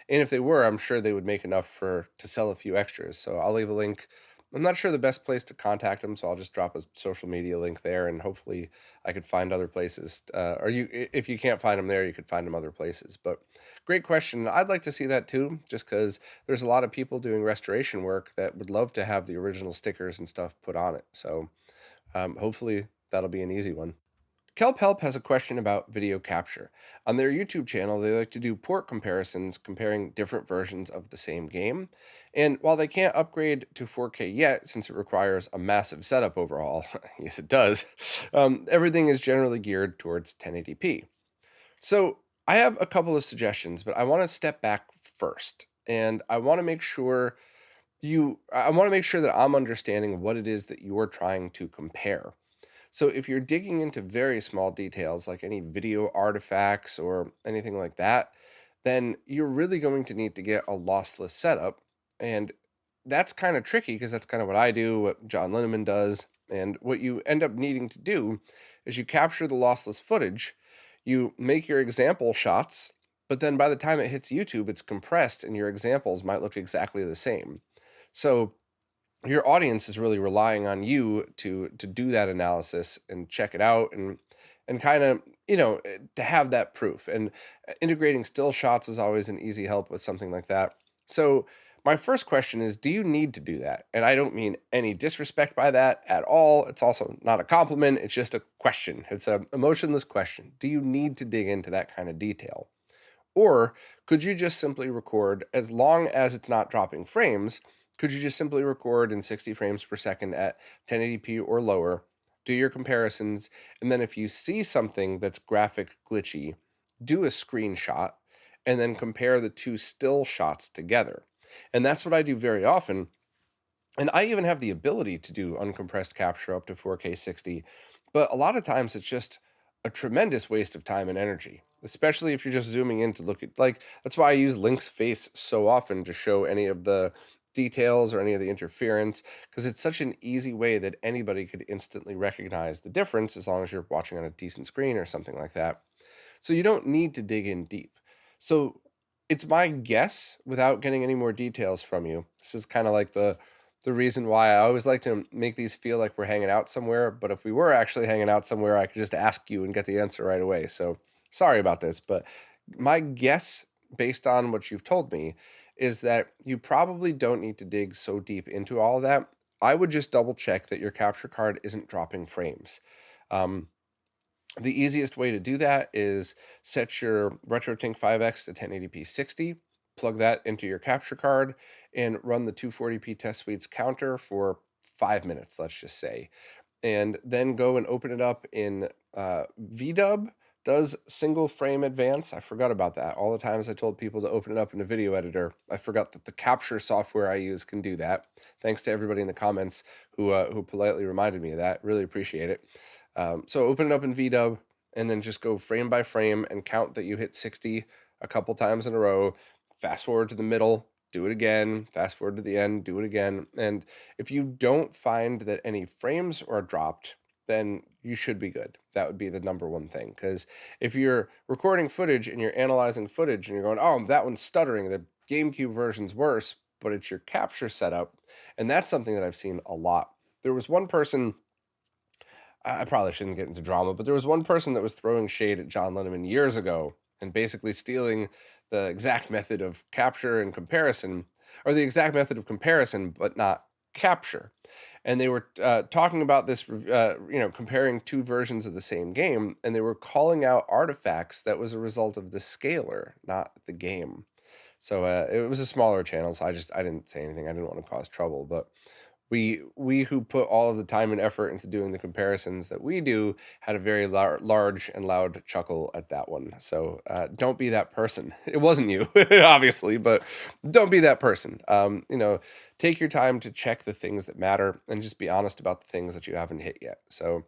And if they were, I'm sure they would make enough to sell a few extras. So I'll leave a link. I'm not sure the best place to contact them, so I'll just drop a social media link there, and hopefully I could find other places. If you can't find them there, you could find them other places. But great question. I'd like to see that too, just because there's a lot of people doing restoration work that would love to have the original stickers and stuff put on it. So hopefully that'll be an easy one. Kelp Help has a question about video capture. On their YouTube channel, they like to do port comparisons comparing different versions of the same game. And while they can't upgrade to 4K yet, since it requires a massive setup overhaul, yes, it does, everything is generally geared towards 1080p. So I have a couple of suggestions, but I want to step back first. And I want to make sure that I'm understanding what it is that you're trying to compare. So if you're digging into very small details like any video artifacts or anything like that, then you're really going to need to get a lossless setup. And that's kind of tricky because that's kind of what I do, what John Linneman does. And what you end up needing to do is you capture the lossless footage, you make your example shots, but then by the time it hits YouTube, it's compressed and your examples might look exactly the same. So your audience is really relying on you to do that analysis and check it out and kind of to have that proof, and integrating still shots is always an easy help with something like that. So my first question is, do you need to do that? And I don't mean any disrespect by that at all. It's also not a compliment. It's just a question. It's a emotionless question. Do you need to dig into that kind of detail? Or could you just simply record, as long as it's not dropping frames, could you just simply record in 60 frames per second at 1080p or lower, do your comparisons, and then if you see something that's graphic glitchy, do a screenshot, and then compare the two still shots together. And that's what I do very often. And I even have the ability to do uncompressed capture up to 4K 60, but a lot of times it's just a tremendous waste of time and energy, especially if you're just zooming in to look at, like, that's why I use Link's face so often to show any of the details or any of the interference, because it's such an easy way that anybody could instantly recognize the difference as long as you're watching on a decent screen or something like that. So you don't need to dig in deep. So it's my guess, without getting any more details from you. This is kind of like the reason why I always like to make these feel like we're hanging out somewhere. But if we were actually hanging out somewhere, I could just ask you and get the answer right away. So sorry about this, but my guess, based on what you've told me, is that you probably don't need to dig so deep into all of that. I would just double check that your capture card isn't dropping frames. Um, the easiest way to do that is set your RetroTink 5X to 1080p 60, plug that into your capture card, and run the 240p test suites counter for 5 minutes, let's just say. And then go and open it up in VDub. Does single frame advance. I forgot about that. All the times I told people to open it up in a video editor, I forgot that the capture software I use can do that. Thanks to everybody in the comments who politely reminded me of that. Really appreciate it. So open it up in VDub and then just go frame by frame and count that you hit 60 a couple times in a row. Fast forward to the middle, do it again. Fast forward to the end, do it again. And if you don't find that any frames are dropped, then you should be good. That would be the number one thing. Because if you're recording footage and you're analyzing footage and you're going, oh, that one's stuttering, the GameCube version's worse, but it's your capture setup. And that's something that I've seen a lot. There was one person, I probably shouldn't get into drama, but there was one person that was throwing shade at John Lennon years ago and basically stealing the exact method of capture and comparison, or the exact method of comparison, but not capture. And they were talking about this, comparing two versions of the same game, and they were calling out artifacts that was a result of the scaler, not the game. So it was a smaller channel, so I didn't say anything. I didn't want to cause trouble, but we who put all of the time and effort into doing the comparisons that we do had a very large and loud chuckle at that one. So don't be that person. It wasn't you, obviously, but don't be that person. Take your time to check the things that matter and just be honest about the things that you haven't hit yet. So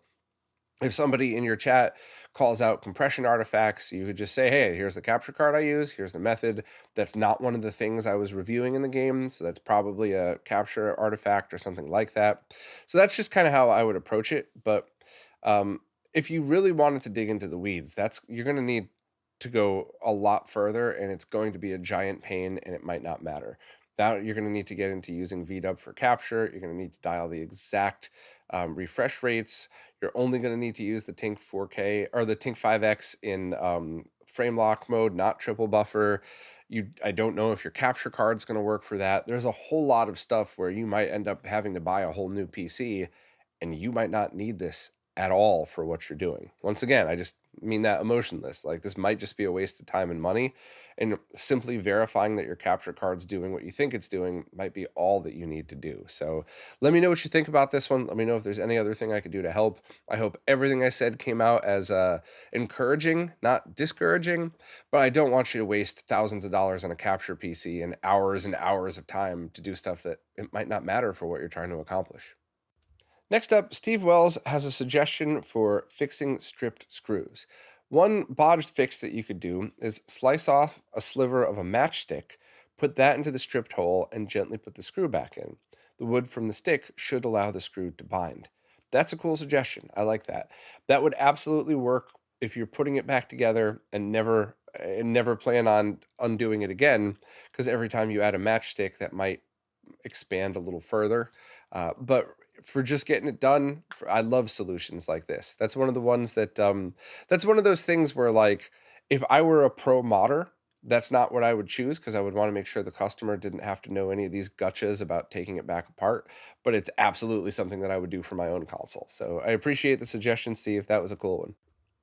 if somebody in your chat calls out compression artifacts, you could just say, hey, here's the capture card I use, here's the method. That's not one of the things I was reviewing in the game, so that's probably a capture artifact or something like that. So that's just kind of how I would approach it. But if you really wanted to dig into the weeds, you're going to need to go a lot further, and it's going to be a giant pain, and it might not matter. That you're going to need to get into using VDub for capture. You're going to need to dial the exact refresh rates. You're only going to need to use the Tink 4K or the Tink 5X in frame lock mode, not triple buffer. I don't know if your capture card's going to work for that. There's a whole lot of stuff where you might end up having to buy a whole new PC, and you might not need this at all for what you're doing. Once again, I just mean that emotionless. Like, this might just be a waste of time and money, and simply verifying that your capture card's doing what you think it's doing might be all that you need to do. So let me know what you think about this one. Let me know if there's any other thing I could do to help. I hope everything I said came out as encouraging, not discouraging, but I don't want you to waste thousands of dollars on a capture PC and hours of time to do stuff that it might not matter for what you're trying to accomplish. Next up, Steve Wells has a suggestion for fixing stripped screws. One bodged fix that you could do is slice off a sliver of a matchstick, put that into the stripped hole, and gently put the screw back in. The wood from the stick should allow the screw to bind. That's a cool suggestion. I like that. That would absolutely work if you're putting it back together and never plan on undoing it again, because every time you add a matchstick, that might expand a little further. But for just getting it done, I love solutions like this. That's one of the ones that's one of those things where, like, if I were a pro modder, that's not what I would choose, because I would want to make sure the customer didn't have to know any of these gotchas about taking it back apart. But it's absolutely something that I would do for my own console. So I appreciate the suggestion, Steve. That was a cool one.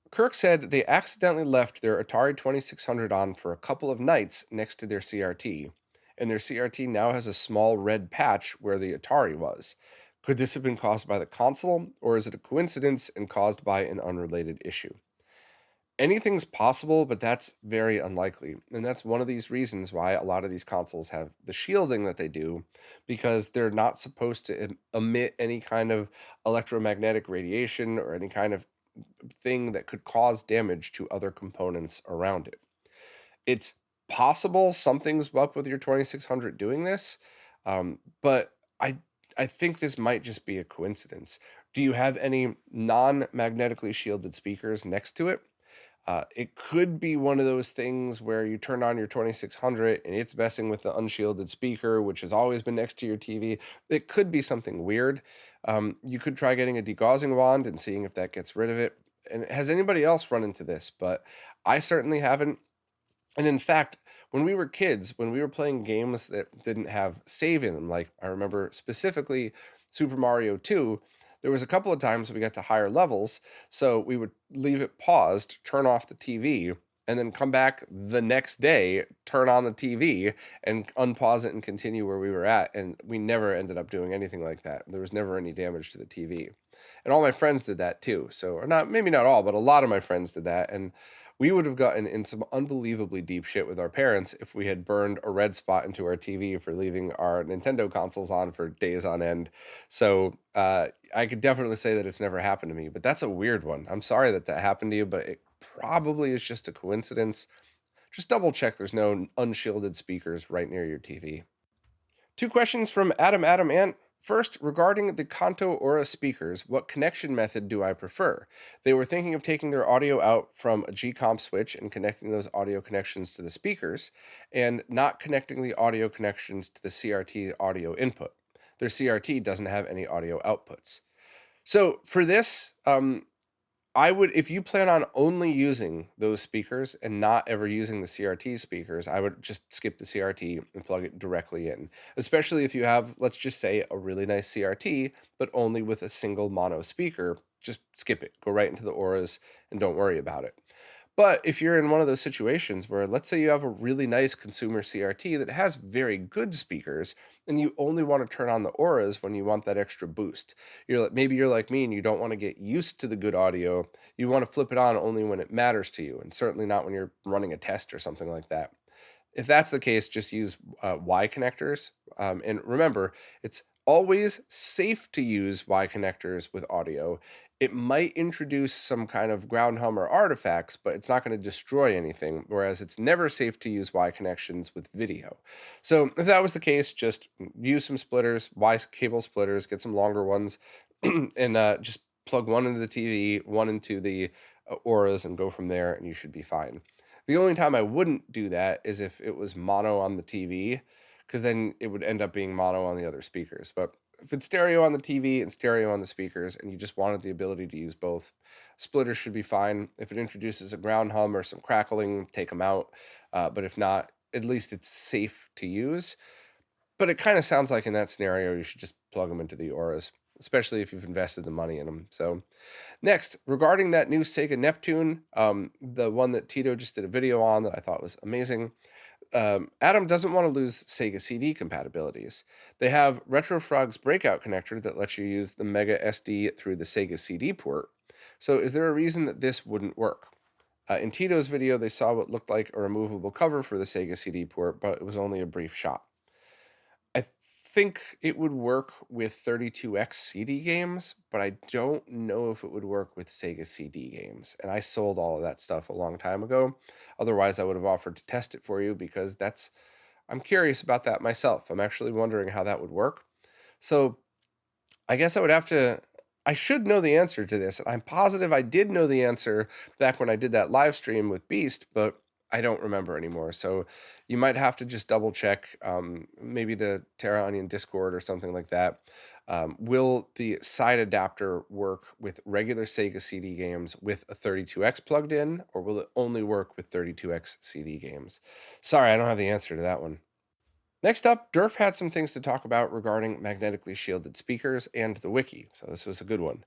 Kirk said they accidentally left their Atari 2600 on for a couple of nights next to their CRT, and their CRT now has a small red patch where the Atari was. Could this have been caused by the console, or is it a coincidence and caused by an unrelated issue? Anything's possible, but that's very unlikely. And that's one of these reasons why a lot of these consoles have the shielding that they do, because they're not supposed to emit any kind of electromagnetic radiation or any kind of thing that could cause damage to other components around it. It's possible something's up with your 2600 doing this, but I think this might just be a coincidence. Do you have any non-magnetically shielded speakers next to it? It could be one of those things where you turn on your 2600 and it's messing with the unshielded speaker, which has always been next to your TV. It could be something weird. You could try getting a degaussing wand and seeing if that gets rid of it. And has anybody else run into this? But I certainly haven't. And in fact, when we were kids, when we were playing games that didn't have save in them, like I remember specifically Super Mario 2, there was a couple of times we got to higher levels, so we would leave it paused, turn off the TV, and then come back the next day, turn on the TV, and unpause it and continue where we were at. And we never ended up doing anything like that. There was never any damage to the TV. And all my friends did that too. So, or not, maybe not all, but a lot of my friends did that. And we would have gotten in some unbelievably deep shit with our parents if we had burned a red spot into our TV for leaving our Nintendo consoles on for days on end. So I could definitely say that it's never happened to me, but that's a weird one. I'm sorry that that happened to you, but it probably is just a coincidence. Just double check there's no unshielded speakers right near your TV. Two questions from Adam Ant. First, regarding the Kanto Aura speakers, what connection method do I prefer? They were thinking of taking their audio out from a G-Comp switch and connecting those audio connections to the speakers, and not connecting the audio connections to the CRT audio input. Their CRT doesn't have any audio outputs. So for this, I would, if you plan on only using those speakers and not ever using the CRT speakers, I would just skip the CRT and plug it directly in. Especially if you have, let's just say, a really nice CRT, but only with a single mono speaker, just skip it. Go right into the auras and don't worry about it. But if you're in one of those situations where, let's say you have a really nice consumer CRT that has very good speakers, and you only want to turn on the auras when you want that extra boost. Maybe you're like me and you don't want to get used to the good audio. You want to flip it on only when it matters to you, and certainly not when you're running a test or something like that. If that's the case, just use Y connectors. And remember, it's always safe to use Y connectors with audio. It might introduce some kind of ground hum or artifacts, but it's not going to destroy anything, whereas it's never safe to use Y connections with video. So if that was the case, just use some splitters, Y cable splitters, get some longer ones, and just plug one into the TV, one into the auras, and go from there, and you should be fine. The only time I wouldn't do that is if it was mono on the TV, because then it would end up being mono on the other speakers. But if it's stereo on the TV and stereo on the speakers, and you just wanted the ability to use both, splitters should be fine. If it introduces a ground hum or some crackling, take them out. But if not, at least it's safe to use. But it kind of sounds like in that scenario, you should just plug them into the auras, especially if you've invested the money in them. So next, regarding that new Sega Neptune, the one that Tito just did a video on that I thought was amazing, Adam doesn't want to lose Sega CD compatibilities. They have RetroFrog's breakout connector that lets you use the MegaSD through the Sega CD port. So is there a reason that this wouldn't work? In Tito's video, they saw what looked like a removable cover for the Sega CD port, but it was only a brief shot. I think it would work with 32X CD games, but I don't know if it would work with Sega CD games. And I sold all of that stuff a long time ago. Otherwise, I would have offered to test it for you because I'm curious about that myself. I'm actually wondering how that would work. So I guess I should know the answer to this. I'm positive I did know the answer back when I did that live stream with Beast, but I don't remember anymore. So you might have to just double check, maybe the Terra Onion Discord or something like that. Will the side adapter work with regular Sega CD games with a 32X plugged in, or will it only work with 32X CD games? Sorry, I don't have the answer to that one. Next up, Durf had some things to talk about regarding magnetically shielded speakers and the wiki, so this was a good one.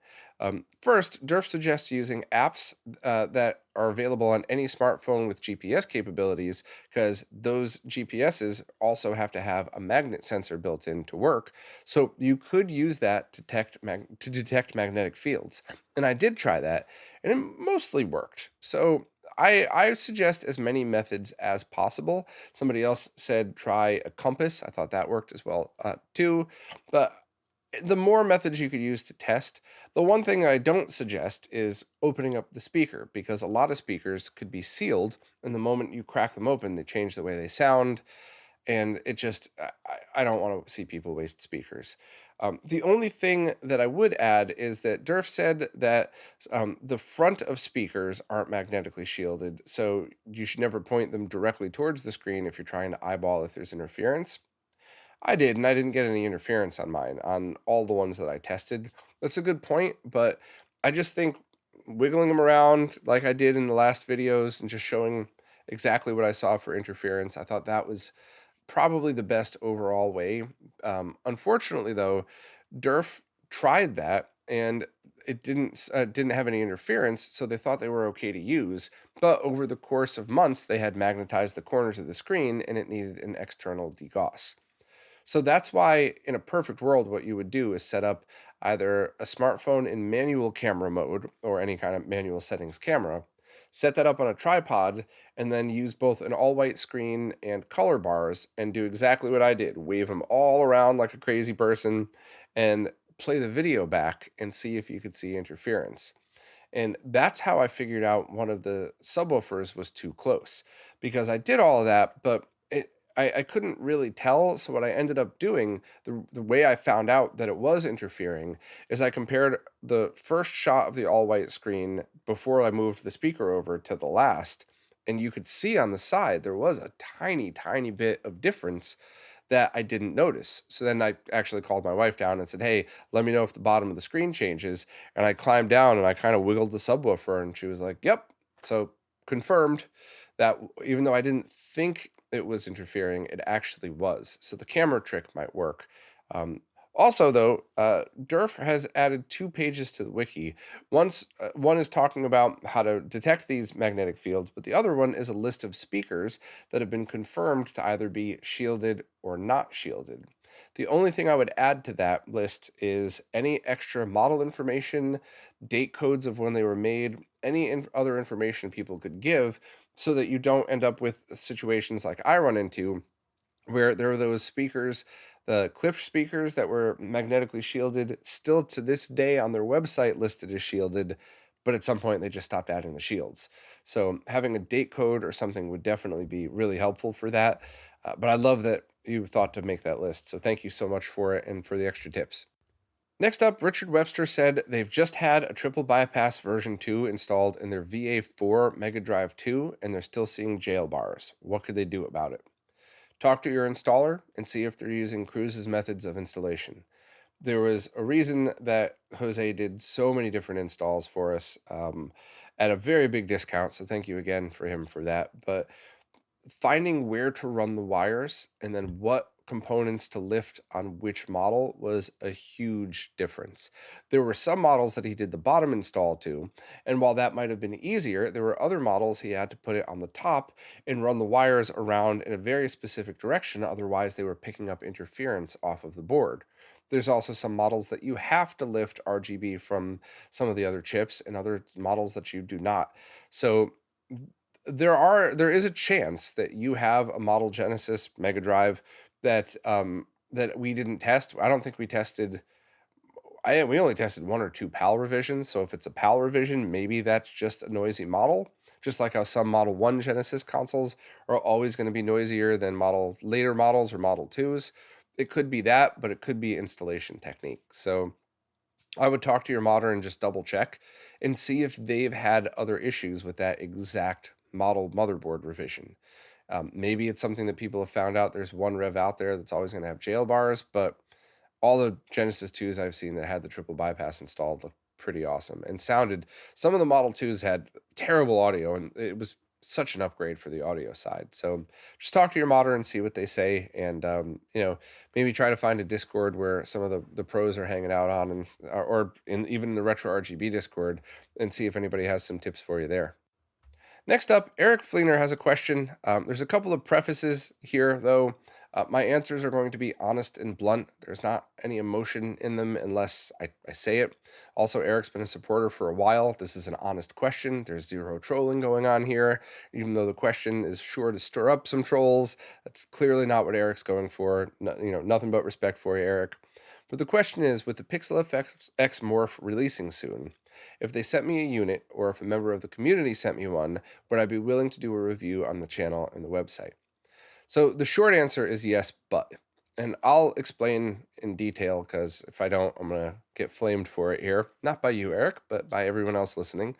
First, Durf suggests using apps that are available on any smartphone with GPS capabilities, because those GPSs also have to have a magnet sensor built in to work, so you could use that to detect magnetic fields. And I did try that, and it mostly worked. So I suggest as many methods as possible. Somebody else said try a compass. I thought that worked as well too. But the more methods you could use to test, the one thing I don't suggest is opening up the speaker, because a lot of speakers could be sealed, and the moment you crack them open, they change the way they sound, and it just I don't want to see people waste speakers. The only thing that I would add is that Durf said that the front of speakers aren't magnetically shielded, so you should never point them directly towards the screen if you're trying to eyeball if there's interference. I did, and I didn't get any interference on mine, on all the ones that I tested. That's a good point, but I just think wiggling them around like I did in the last videos and just showing exactly what I saw for interference, I thought that was probably the best overall way. Unfortunately, though, Durf tried that and it didn't have any interference, so they thought they were okay to use. But over the course of months, they had magnetized the corners of the screen, and it needed an external degauss. So that's why, in a perfect world, what you would do is set up either a smartphone in manual camera mode or any kind of manual settings camera, set that up on a tripod, and then use both an all white screen and color bars and do exactly what I did, wave them all around like a crazy person and play the video back and see if you could see interference. And that's how I figured out one of the subwoofers was too close, because I did all of that, but I couldn't really tell. So what I ended up doing, the way I found out that it was interfering, is I compared the first shot of the all white screen before I moved the speaker over to the last. And you could see on the side there was a tiny, tiny bit of difference that I didn't notice. So then I actually called my wife down and said, "Hey, let me know if the bottom of the screen changes." And I climbed down and I kind of wiggled the subwoofer, and she was like, "Yep." So confirmed that even though I didn't think it was interfering, it actually was. So the camera trick might work. Also, though, Durf has added 2 pages to the wiki. One is talking about how to detect these magnetic fields, but the other one is a list of speakers that have been confirmed to either be shielded or not shielded. The only thing I would add to that list is any extra model information, date codes of when they were made, any other information people could give, so that you don't end up with situations like I run into, where there are those speakers, the Klipsch speakers that were magnetically shielded, still to this day on their website listed as shielded, but at some point they just stopped adding the shields. So having a date code or something would definitely be really helpful for that. But I love that you thought to make that list. So thank you so much for it and for the extra tips. Next up, Richard Webster said they've just had a triple bypass version 2 installed in their VA4 Mega Drive 2, and they're still seeing jailbars. What could they do about it? Talk to your installer and see if they're using Cruz's methods of installation. There was a reason that Jose did so many different installs for us at a very big discount, so thank you again for him for that. But finding where to run the wires and then what components to lift on which model was a huge difference. There were some models that he did the bottom install to, and while that might have been easier, there were other models he had to put it on the top and run the wires around in a very specific direction, otherwise they were picking up interference off of the board. There's also some models that you have to lift RGB from some of the other chips, and other models that you do not. So there is a chance that you have a model Genesis Mega Drive that that we didn't test. I don't think we tested. We only tested 1 or 2 PAL revisions. So if it's a PAL revision, maybe that's just a noisy model. Just like how some Model 1 Genesis consoles are always going to be noisier than later models or Model 2s. It could be that, but it could be installation technique. So I would talk to your modder and just double check and see if they've had other issues with that exact model motherboard revision. Maybe it's something that people have found out. There's one rev out there that's always going to have jail bars, but all the Genesis 2s I've seen that had the triple bypass installed looked pretty awesome and sounded. Some of the Model 2s had terrible audio, and it was such an upgrade for the audio side. So just talk to your modder and see what they say, and maybe try to find a Discord where some of the pros are hanging out on, and or in even the RetroRGB Discord, and see if anybody has some tips for you there. Next up, Eric Fleener has a question. There's a couple of prefaces here, though. My answers are going to be honest and blunt. There's not any emotion in them unless I say it. Also, Eric's been a supporter for a while. This is an honest question. There's zero trolling going on here. Even though the question is sure to stir up some trolls, that's clearly not what Eric's going for. No, nothing but respect for you, Eric. But the question is, with the Pixel X Morph releasing soon, if they sent me a unit, or if a member of the community sent me one, would I be willing to do a review on the channel and the website? So the short answer is yes, but. And I'll explain in detail, because if I don't, I'm going to get flamed for it here. Not by you, Eric, but by everyone else listening.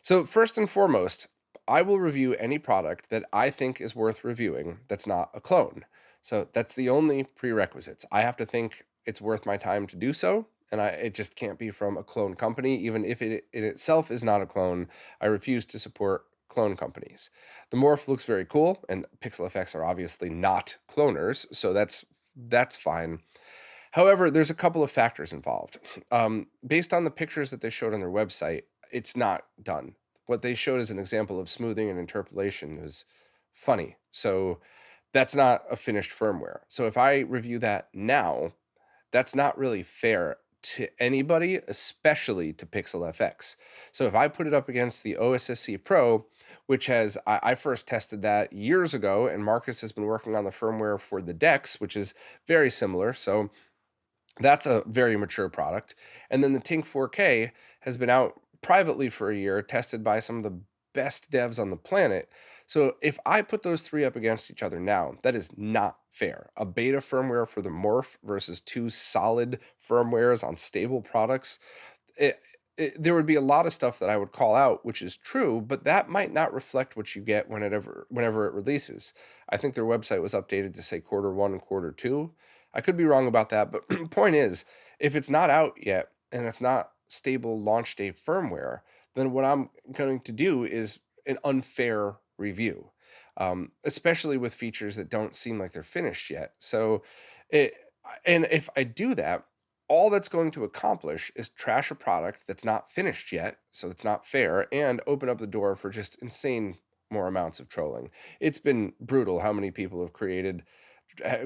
So first and foremost, I will review any product that I think is worth reviewing that's not a clone. So that's the only prerequisites. I have to think it's worth my time to do so, and it just can't be from a clone company. Even if it in itself is not a clone, I refuse to support clone companies. The Morph looks very cool, and Pixel effects are obviously not cloners, so that's fine. However, there's a couple of factors involved. Based on the pictures that they showed on their website, it's not done. What they showed as an example of smoothing and interpolation was funny. So that's not a finished firmware. So if I review that now, that's not really fair to anybody, especially to Pixel FX. So if I put it up against the OSSC Pro, which I first tested that years ago, and Marcus has been working on the firmware for the DeX, which is very similar. So that's a very mature product. And then the Tink 4K has been out privately for a year, tested by some of the best devs on the planet. So if I put those three up against each other now, that is not fair. A beta firmware for the Morph versus two solid firmwares on stable products. There would be a lot of stuff that I would call out, which is true, but that might not reflect what you get whenever it releases. I think their website was updated to say Q1 and Q2. I could be wrong about that, but point is, if it's not out yet and it's not stable launch day firmware, then what I'm going to do is an unfair review, especially with features that don't seem like they're finished yet. And if I do that, all that's going to accomplish is trash a product that's not finished yet, so it's not fair, and open up the door for just insane more amounts of trolling. It's been brutal how many people have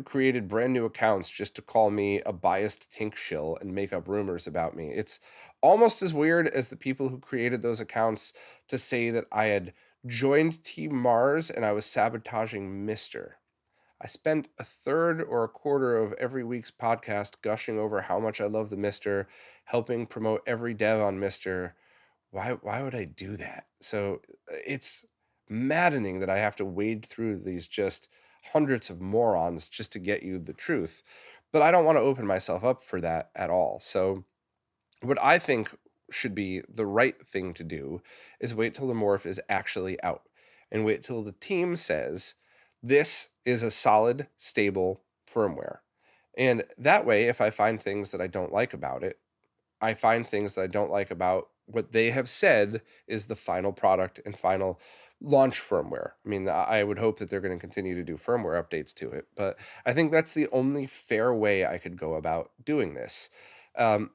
created brand new accounts just to call me a biased Tink shill and make up rumors about me. It's almost as weird as the people who created those accounts to say that I had joined Team Mars and I was sabotaging MiSTer. I spent a third or a quarter of every week's podcast gushing over how much I love the MiSTer, helping promote every dev on MiSTer. Why would I do that? So it's maddening that I have to wade through these just hundreds of morons just to get you the truth. But I don't want to open myself up for that at all. So what I think should be the right thing to do is wait till the Morph is actually out and wait till the team says, this is a solid, stable firmware. And that way, if I find things that I don't like about it, I find things that I don't like about what they have said is the final product and final launch firmware. I mean, I would hope that they're going to continue to do firmware updates to it, but I think that's the only fair way I could go about doing this. And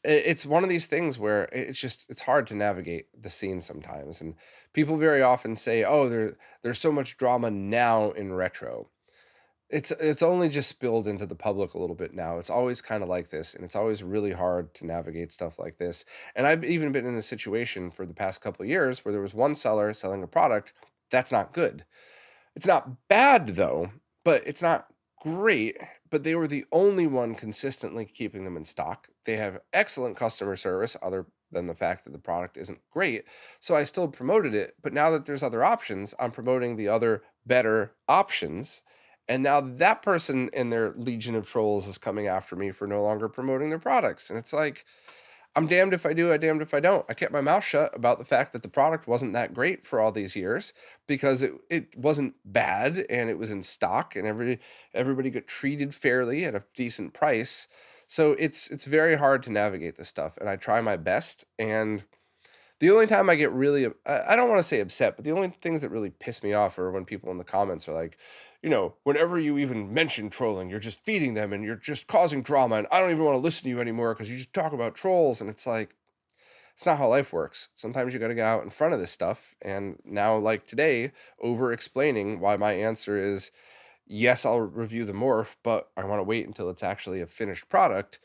it's one of these things where it's hard to navigate the scene sometimes, and people very often say, "Oh, there's so much drama now in retro." It's only just spilled into the public a little bit now. It's always kind of like this, and it's always really hard to navigate stuff like this. And I've even been in a situation for the past couple of years where there was one seller selling a product that's not good. It's not bad though, but it's not great. But they were the only one consistently keeping them in stock. They have excellent customer service, other than the fact that the product isn't great. So I still promoted it. But now that there's other options, I'm promoting the other better options. And now that person and their legion of trolls is coming after me for no longer promoting their products. And it's like, I'm damned if I do, I'm damned if I don't. I kept my mouth shut about the fact that the product wasn't that great for all these years because it wasn't bad and it was in stock and everybody got treated fairly at a decent price. So it's very hard to navigate this stuff, and I try my best. And the only time I get really, I don't want to say upset, but the only things that really piss me off are when people in the comments are like, whenever you even mention trolling, you're just feeding them and you're just causing drama. And I don't even want to listen to you anymore because you just talk about trolls. And it's like, It's not how life works. Sometimes you got to get out in front of this stuff. And now, like today, over explaining why my answer is yes, I'll review the Morph, but I want to wait until it's actually a finished product.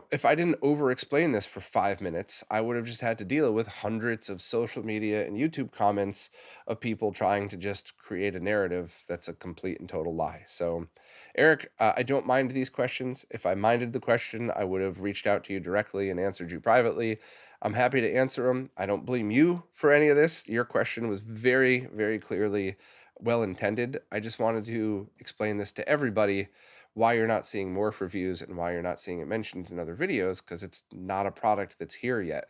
If I didn't over explain this for 5 minutes, I would have just had to deal with hundreds of social media and YouTube comments of people trying to just create a narrative that's a complete and total lie. So, Eric, I don't mind these questions. If I minded the question, I would have reached out to you directly and answered you privately. I'm happy to answer them. I don't blame you for any of this. Your question was very, very clearly well intended. I just wanted to explain this to everybody why you're not seeing Morph reviews and why you're not seeing it mentioned in other videos, because it's not a product that's here yet.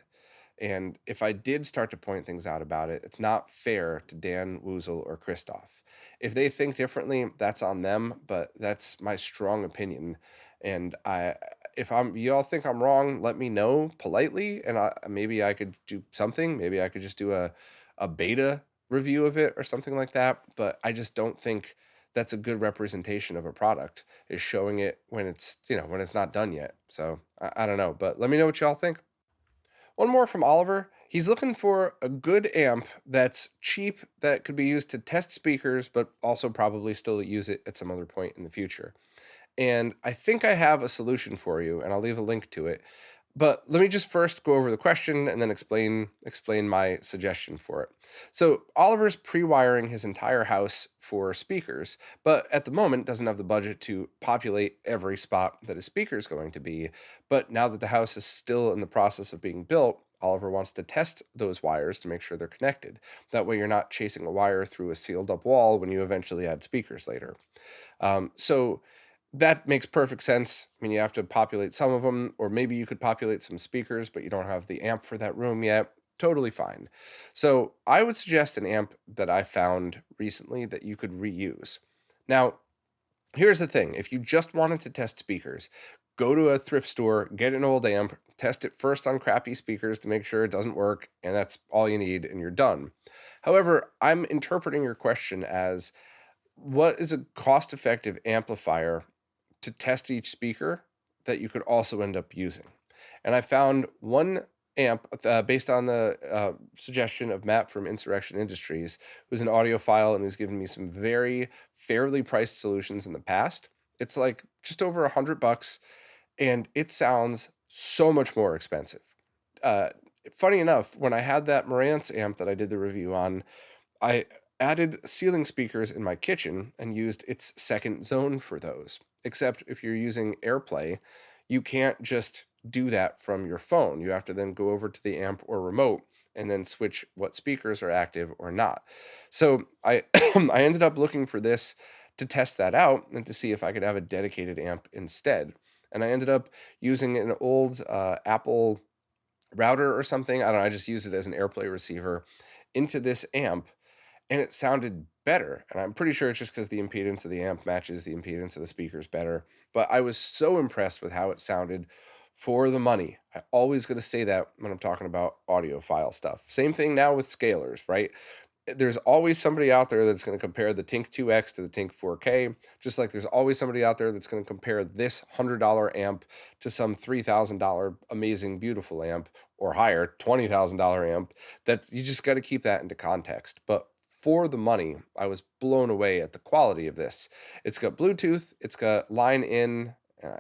And if I did start to point things out about it, it's not fair to Dan Woozle or Christoph. If they think differently, that's on them, but that's my strong opinion. And if you all think I'm wrong, let me know politely, and maybe I could do something. Maybe I could just do a beta review of it or something like that. But I just don't think that's a good representation of a product, is showing it when it's not done yet. So I don't know, but let me know what y'all think. One more from Oliver. He's looking for a good amp that's cheap, that could be used to test speakers, but also probably still use it at some other point in the future. And I think I have a solution for you, and I'll leave a link to it. But let me just first go over the question and then explain my suggestion for it. So Oliver's pre-wiring his entire house for speakers, but at the moment doesn't have the budget to populate every spot that his speaker is going to be. But now that the house is still in the process of being built, Oliver wants to test those wires to make sure they're connected. That way you're not chasing a wire through a sealed up wall when you eventually add speakers later. So that makes perfect sense. I mean, you have to populate some of them, or maybe you could populate some speakers, but you don't have the amp for that room yet. Totally fine. So I would suggest an amp that I found recently that you could reuse. Now, here's the thing. If you just wanted to test speakers, go to a thrift store, get an old amp, test it first on crappy speakers to make sure it doesn't work, and that's all you need, and you're done. However, I'm interpreting your question as, what is a cost-effective amplifier to test each speaker that you could also end up using? And I found one amp based on the suggestion of Matt from Insurrection Industries, who's an audiophile and who's given me some very fairly priced solutions in the past. It's like just over $100, and it sounds so much more expensive. Uh, Funny enough, when I had that Marantz amp that I did the review on, I added ceiling speakers in my kitchen and used its second zone for those. Except if you're using AirPlay, you can't just do that from your phone. You have to then go over to the amp or remote and then switch what speakers are active or not. So I I ended up looking for this to test that out and to see if I could have a dedicated amp instead. And I ended up using an old Apple router or something. I don't know. I just used it as an AirPlay receiver into this amp, and it sounded better. And I'm pretty sure it's just because the impedance of the amp matches the impedance of the speakers better. But I was so impressed with how it sounded for the money. I always going to say that when I'm talking about audiophile stuff. Same thing now with scalers, right? There's always somebody out there that's going to compare the Tink 2X to the Tink 4K, just like there's always somebody out there that's going to compare this $100 amp to some $3,000 amazing, beautiful amp, or higher, $20,000 amp. That you just got to keep that into context. But for the money, I was blown away at the quality of this. It's got Bluetooth, it's got line in,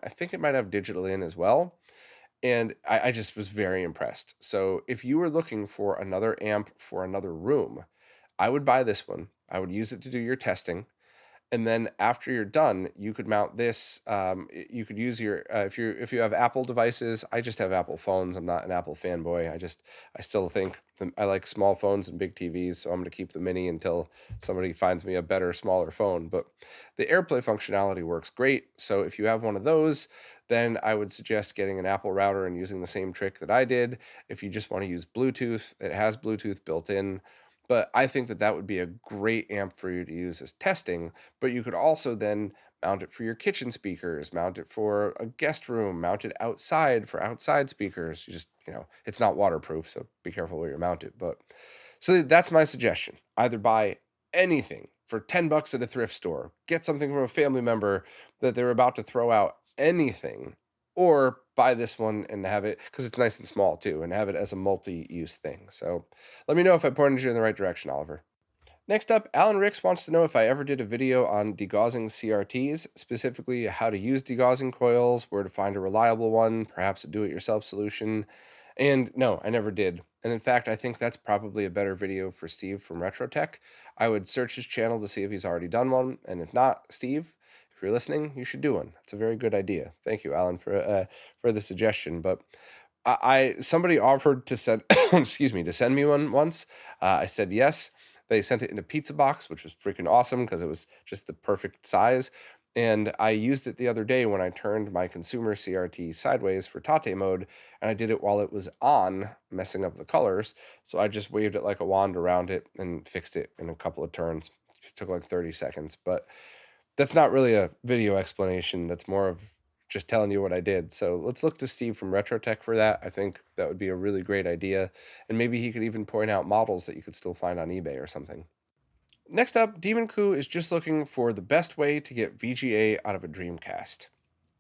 I think it might have digital in as well. And I just was very impressed. So if you were looking for another amp for another room, I would buy this one. I would use it to do your testing. And then after you're done, you could mount this. You could use your if you have Apple devices. I just have Apple phones. I'm not an Apple fanboy. I still think I like small phones and big TVs, so I'm going to keep the mini until somebody finds me a better, smaller phone. But the AirPlay functionality works great. So if you have one of those, then I would suggest getting an Apple router and using the same trick that I did. If you just want to use Bluetooth, it has Bluetooth built in. But I think that would be a great amp for you to use as testing. But you could also then mount it for your kitchen speakers, mount it for a guest room, mount it outside for outside speakers. You just, it's not waterproof, so be careful where you mount it. But so that's my suggestion. Either buy anything for $10 at a thrift store, get something from a family member that they're about to throw out, anything, or buy this one and have it, because it's nice and small too, and have it as a multi-use thing. So let me know if I pointed you in the right direction, Oliver. Next up, Alan Ricks wants to know if I ever did a video on degaussing CRTs, specifically how to use degaussing coils, where to find a reliable one, perhaps a do-it-yourself solution. And no, I never did. And in fact, I think that's probably a better video for Steve from RetroTech. I would search his channel to see if he's already done one, and if not, Steve, if you're listening, you should do one. It's a very good idea. Thank you, Alan, for the suggestion. But somebody offered to send excuse me, to send me one once. I said yes. They sent it in a pizza box, which was freaking awesome because it was just the perfect size. And I used it the other day when I turned my consumer CRT sideways for Tate mode, and I did it while it was on, messing up the colors. So I just waved it like a wand around it and fixed it in a couple of turns. It took like 30 seconds, but that's not really a video explanation. That's more of just telling you what I did. So let's look to Steve from RetroTech for that. I think that would be a really great idea. And maybe he could even point out models that you could still find on eBay or something. Next up, Demon Coup is just looking for the best way to get VGA out of a Dreamcast.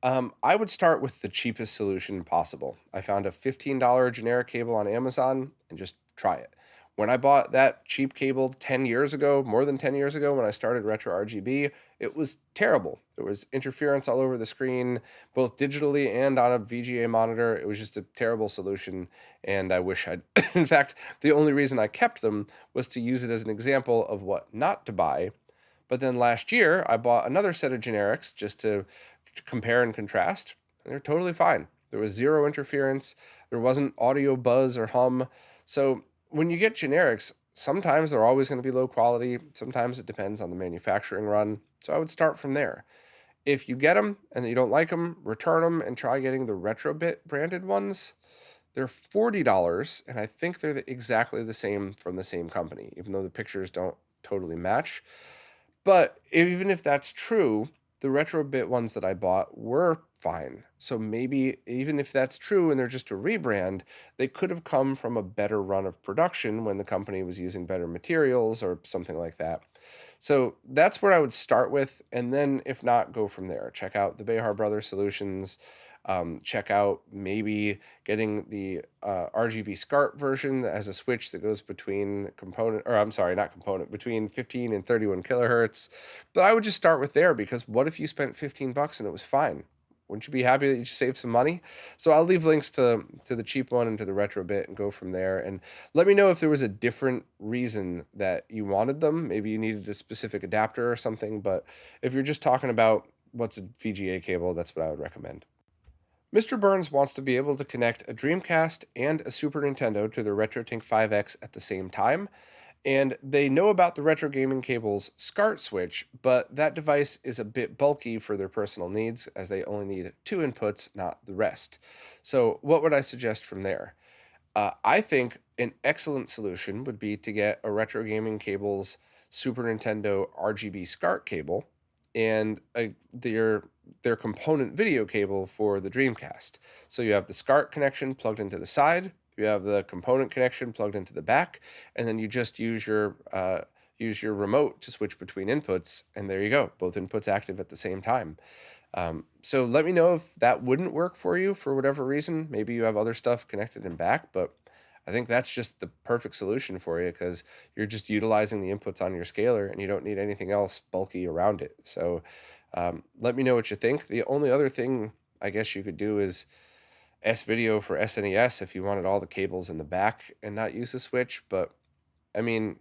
I would start with the cheapest solution possible. I found a $15 generic cable on Amazon and just try it. When I bought that cheap cable 10 years ago, more than 10 years ago, when I started RetroRGB, it was terrible. There was interference all over the screen, both digitally and on a VGA monitor. It was just a terrible solution, and I wish I'd... In fact, the only reason I kept them was to use it as an example of what not to buy. But then last year, I bought another set of generics just to compare and contrast, and they're totally fine. There was zero interference. There wasn't audio buzz or hum. So when you get generics, sometimes they're always going to be low quality. Sometimes it depends on the manufacturing run. So I would start from there. If you get them and you don't like them, return them and try getting the Retrobit branded ones. They're $40, and I think they're exactly the same from the same company, even though the pictures don't totally match. But even if that's true, the Retrobit ones that I bought were fine. So maybe even if that's true and they're just a rebrand, they could have come from a better run of production when the company was using better materials or something like that. So that's where I would start with, and then if not, go from there. Check out the Behar Brothers solutions. Check out maybe getting the RGB SCART version that has a switch that goes between between 15 and 31 kilohertz. But I would just start with there, because what if you spent 15 bucks and it was fine? Wouldn't you be happy that you saved some money? So I'll leave links to the cheap one and to the Retrobit and go from there. And let me know if there was a different reason that you wanted them. Maybe you needed a specific adapter or something. But if you're just talking about what's a VGA cable, that's what I would recommend. Mr. Burns wants to be able to connect a Dreamcast and a Super Nintendo to their RetroTink 5X at the same time, and they know about the Retro Gaming Cable's SCART switch, but that device is a bit bulky for their personal needs, as they only need 2 inputs, not the rest. So what would I suggest from there? I think an excellent solution would be to get a Retro Gaming Cable's Super Nintendo RGB SCART cable and their component video cable for the Dreamcast. So you have the SCART connection plugged into the side, you have the component connection plugged into the back, and then you just use your remote to switch between inputs, and there you go, both inputs active at the same time. So let me know if that wouldn't work for you for whatever reason. Maybe you have other stuff connected in back, but I think that's just the perfect solution for you, because you're just utilizing the inputs on your scaler and you don't need anything else bulky around it. So let me know what you think. The only other thing I guess you could do is S-Video for SNES if you wanted all the cables in the back and not use the switch. But I mean,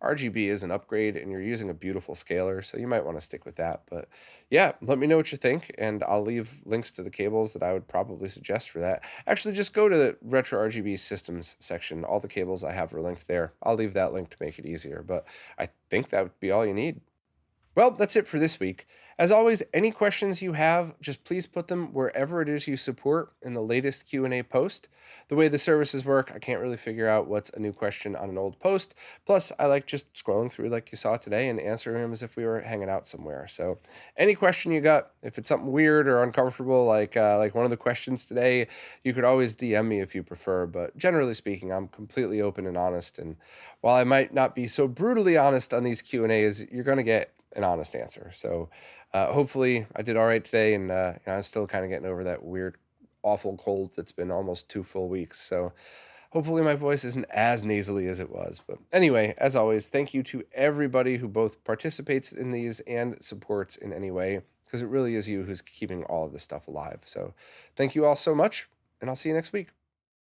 RGB is an upgrade and you're using a beautiful scaler, so you might want to stick with that. But yeah, let me know what you think, and I'll leave links to the cables that I would probably suggest for that. Actually, just go to the RetroRGB systems section. All the cables I have are linked there. I'll leave that link to make it easier, but I think that would be all you need. Well, that's it for this week. As always, any questions you have, just please put them wherever it is you support in the latest Q&A post. The way the services work, I can't really figure out what's a new question on an old post. Plus, I like just scrolling through like you saw today and answering them as if we were hanging out somewhere. So any question you got, if it's something weird or uncomfortable, like one of the questions today, you could always DM me if you prefer. But generally speaking, I'm completely open and honest. And while I might not be so brutally honest on these Q&As, you're going to get an honest answer. So hopefully I did all right today, and I'm still kind of getting over that weird awful cold that's been almost 2 full weeks. So hopefully my voice isn't as nasally as it was. But anyway, as always, thank you to everybody who both participates in these and supports in any way, because it really is you who's keeping all of this stuff alive. So thank you all so much, and I'll see you next week.